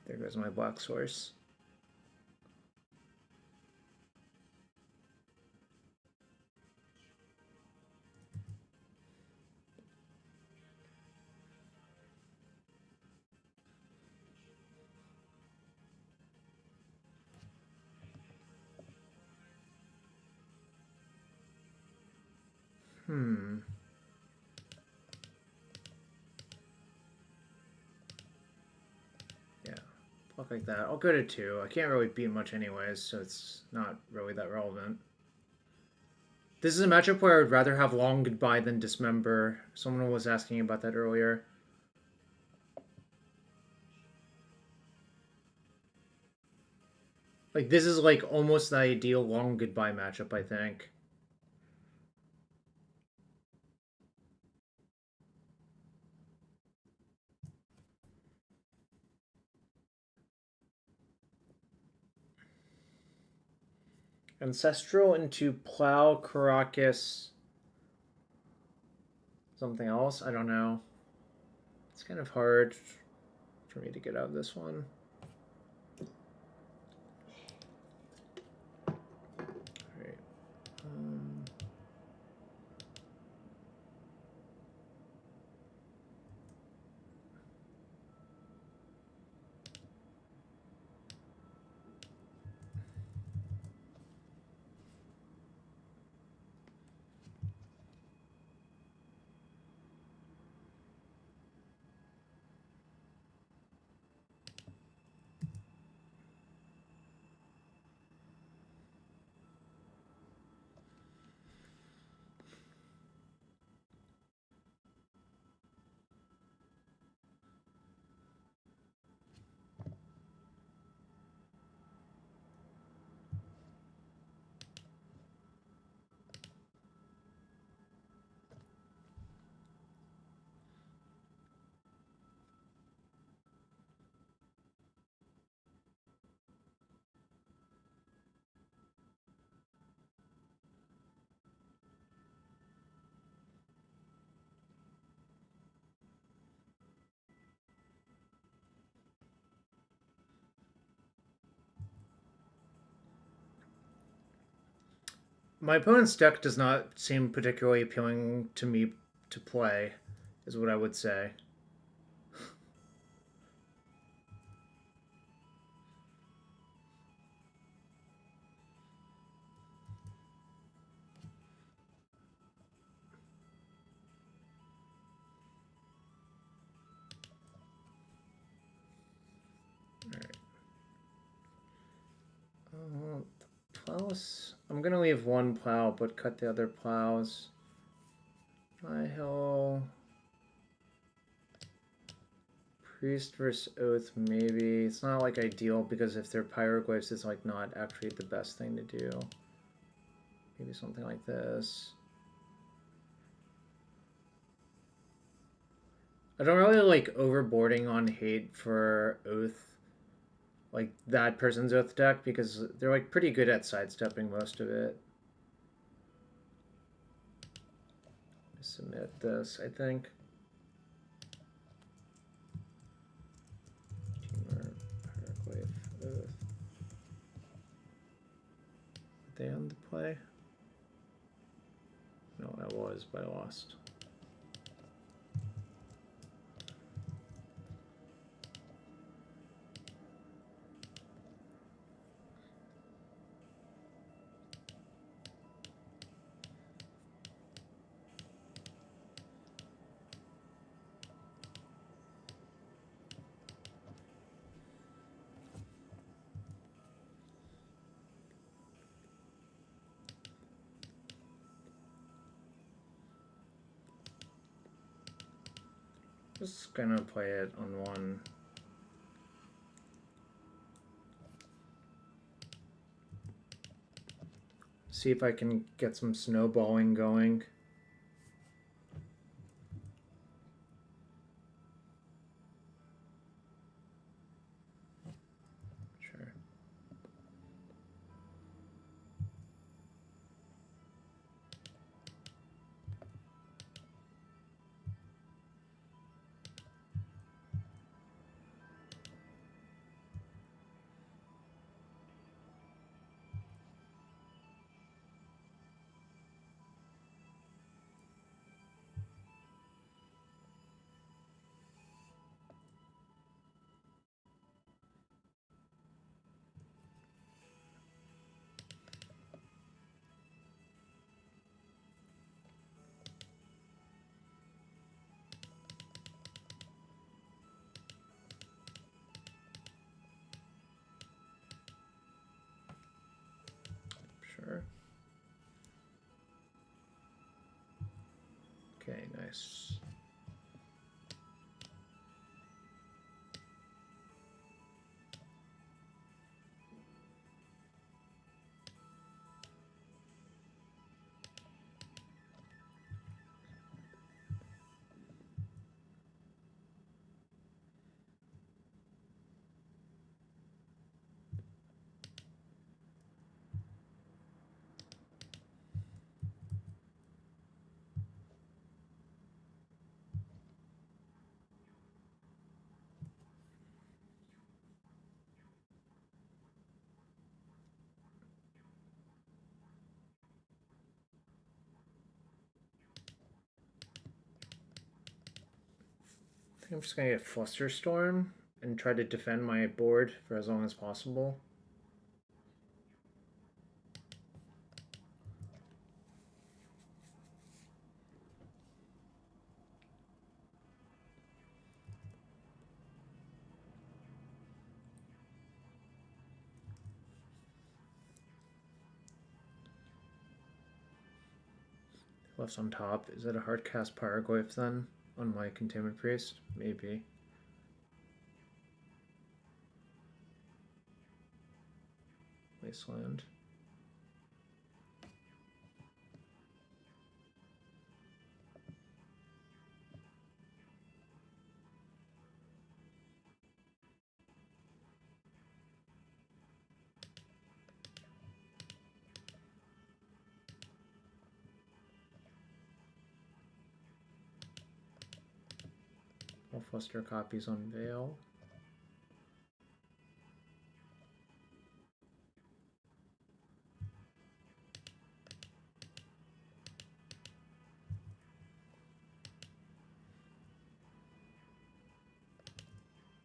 There goes my black source. Yeah, block like that. I'll go to 2. I can't really beat much anyways, so it's not really that relevant. This is a matchup where I would rather have Long Goodbye than Dismember. Someone was asking about that earlier. Like, this is like almost the ideal Long Goodbye matchup, I think. Ancestral into Plow, Caracas, something else? I don't know. It's kind of hard for me to get out of this one. Alright. My opponent's deck does not seem particularly appealing to me to play, is what I would say. I'm gonna leave one plow, but cut the other plows. I Hill. Priest versus Oath, maybe. It's not like ideal because if they're Pyrogoyfs, it's like not actually the best thing to do. Maybe something like this. I don't really like overboarding on hate for Oath, like that person's Oath deck, because they're like pretty good at sidestepping most of it. Submit this, I think. Temur, Paraguay, Oath. Are they on the play? No, I was, but I lost. Just gonna play it on one. See if I can get some snowballing going. Sure. Sure. Okay, nice. I think I'm just gonna get Flusterstorm and try to defend my board for as long as possible. Left's on top. Is that a hard cast Pyrogoyf then on my Containment Priest? Maybe. Wasteland. I'll fluster copies on Veil.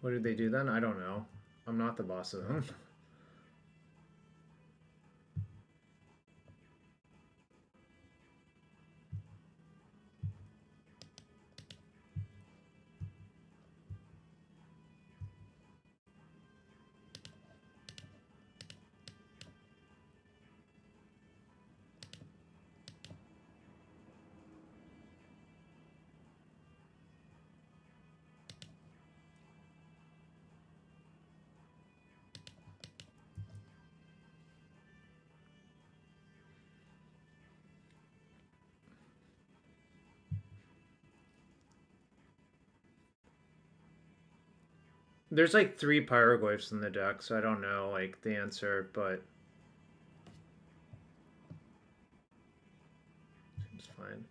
What did they do then? I don't know. I'm not the boss of them. There's like 3 Pyrogoyfs in the deck, so I don't know like the answer, but seems fine.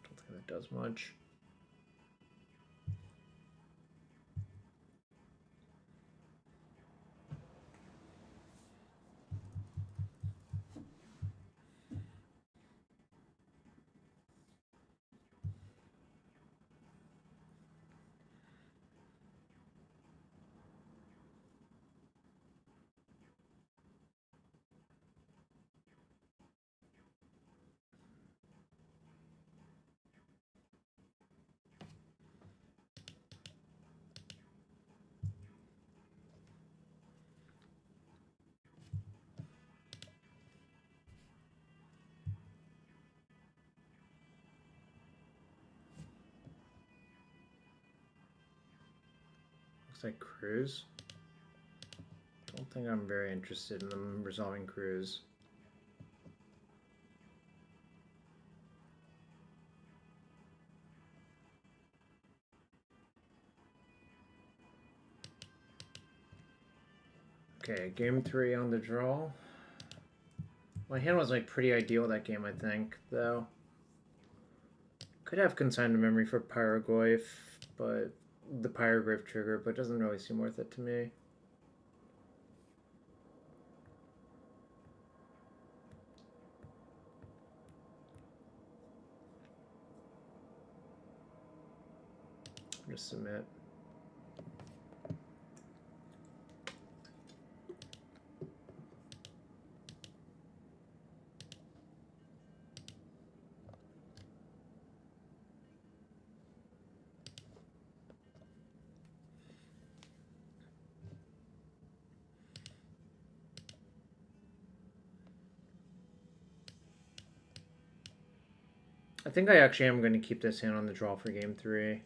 Don't think that does much. Looks like Cruise. Don't think I'm very interested in them resolving Cruise. Okay, game 3 on the draw. My hand was like pretty ideal that game, I think, though. Could have consigned memory for Pyrogoyf, but the Pyrogoyf trigger, but doesn't really seem worth it to me. Just submit. I think I actually am going to keep this hand on the draw for game 3.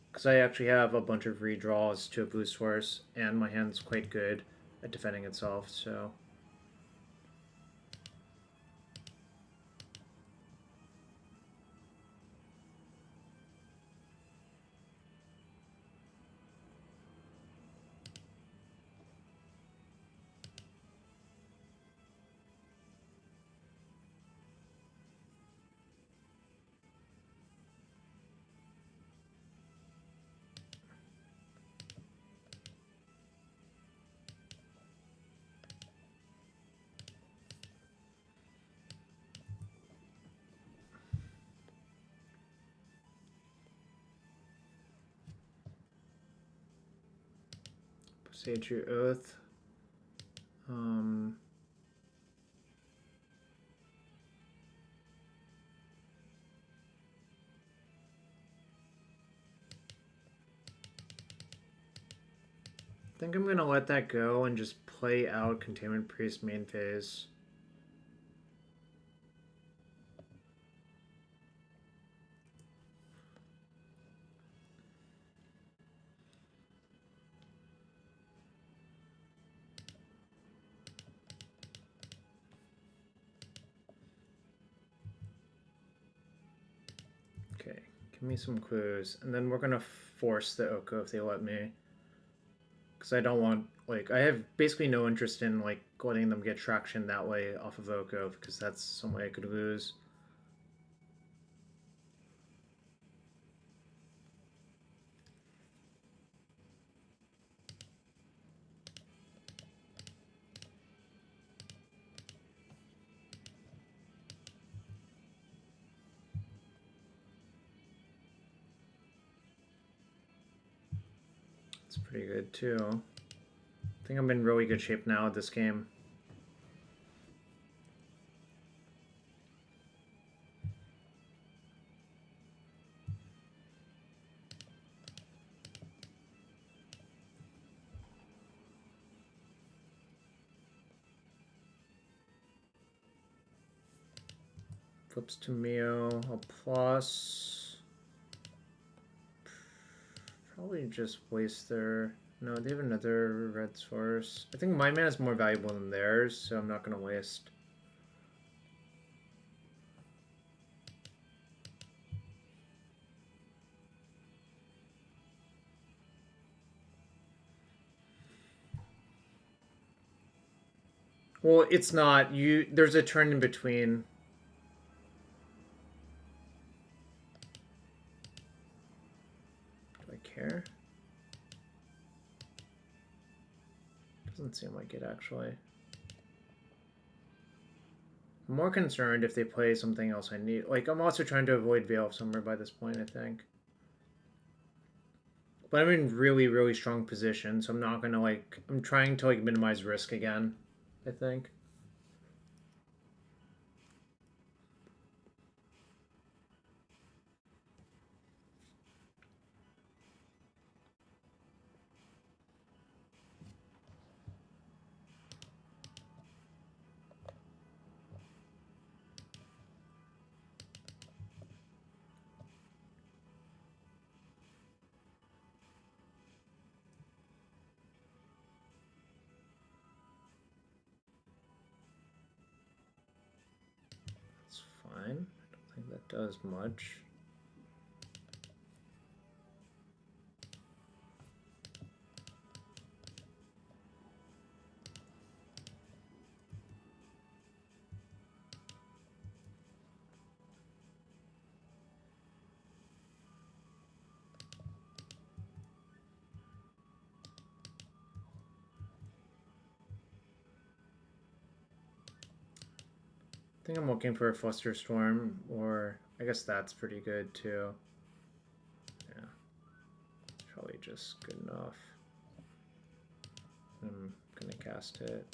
Because I actually have a bunch of redraws to a boost horse, and my hand's quite good at defending itself, so... Sage your Oath. I think I'm going to let that go and just play out Containment Priest main phase. Okay, give me some clues. And then we're going to force the Oko if they let me. Because I don't want, like, I have basically no interest in, like, letting them get traction that way off of Oko, because that's some way I could lose. It's pretty good, too. I think I'm in really good shape now at this game. Flips to Mio, a plus. Probably just waste their... No, they have another red source. I think my mana is more valuable than theirs, so I'm not going to waste. Well, it's not. There's a turn in between. Do I care? Doesn't seem like it, actually. I'm more concerned if they play something else I need. Like, I'm also trying to avoid Veil of Summer by this point, I think. But I'm in really, really strong position, so I'm not gonna, like... I'm trying to, like, minimize risk again, I think. That's fine. I don't think that does much. I think I'm looking for a Flusterstorm, or I guess that's pretty good too. Yeah, probably just good enough. I'm gonna cast it.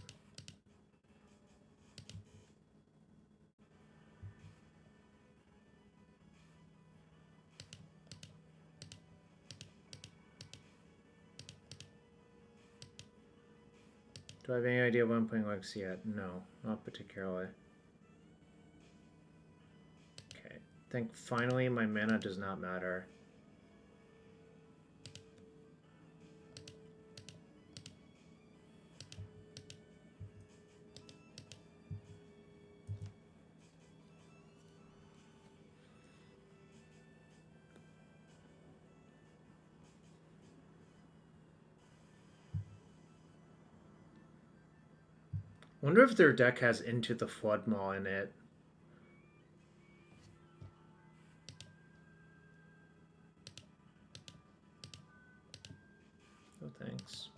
Do I have any idea what I'm playing Legacy yet? No, not particularly. Okay, I think finally my mana does not matter. I wonder if their deck has Into the Flood Maw in it. Oh, thanks.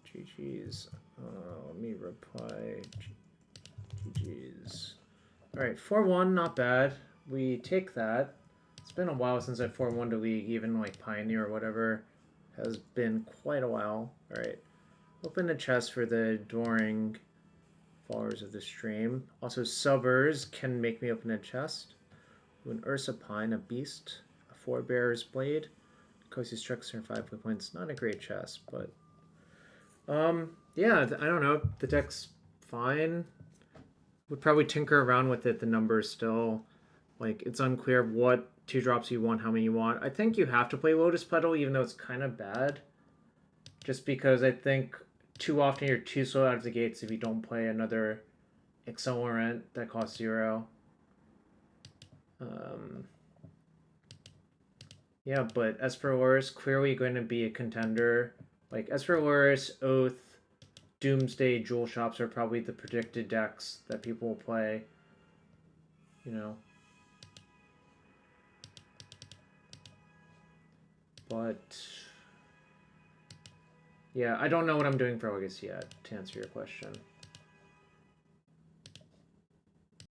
GG's. Let me reply. GG's. Alright, 4-1, not bad. We take that. It's been a while since I 4-1 to League, even like Pioneer or whatever. Has been quite a while. Alright. Open the chest for the adoring followers of the stream. Also, subbers can make me open a chest. An Urza Pine, a beast, a Forebear's Blade. Kosi Strucks her 5 points. Not a great chest, but yeah, I don't know. The deck's fine. Would probably tinker around with it. The numbers still, like, it's unclear what 2-drops you want, how many you want. I think you have to play Lotus Petal, even though it's kind of bad. Just because I think too often you're too slow out of the gates if you don't play another Accelerant that costs 0. Yeah, but Esper Lurrus clearly going to be a contender. Like, Esper Lurrus, Oath, Doomsday, Jewel Shops are probably the predicted decks that people will play. You know. But yeah, I don't know what I'm doing for Legacy yet, to answer your question.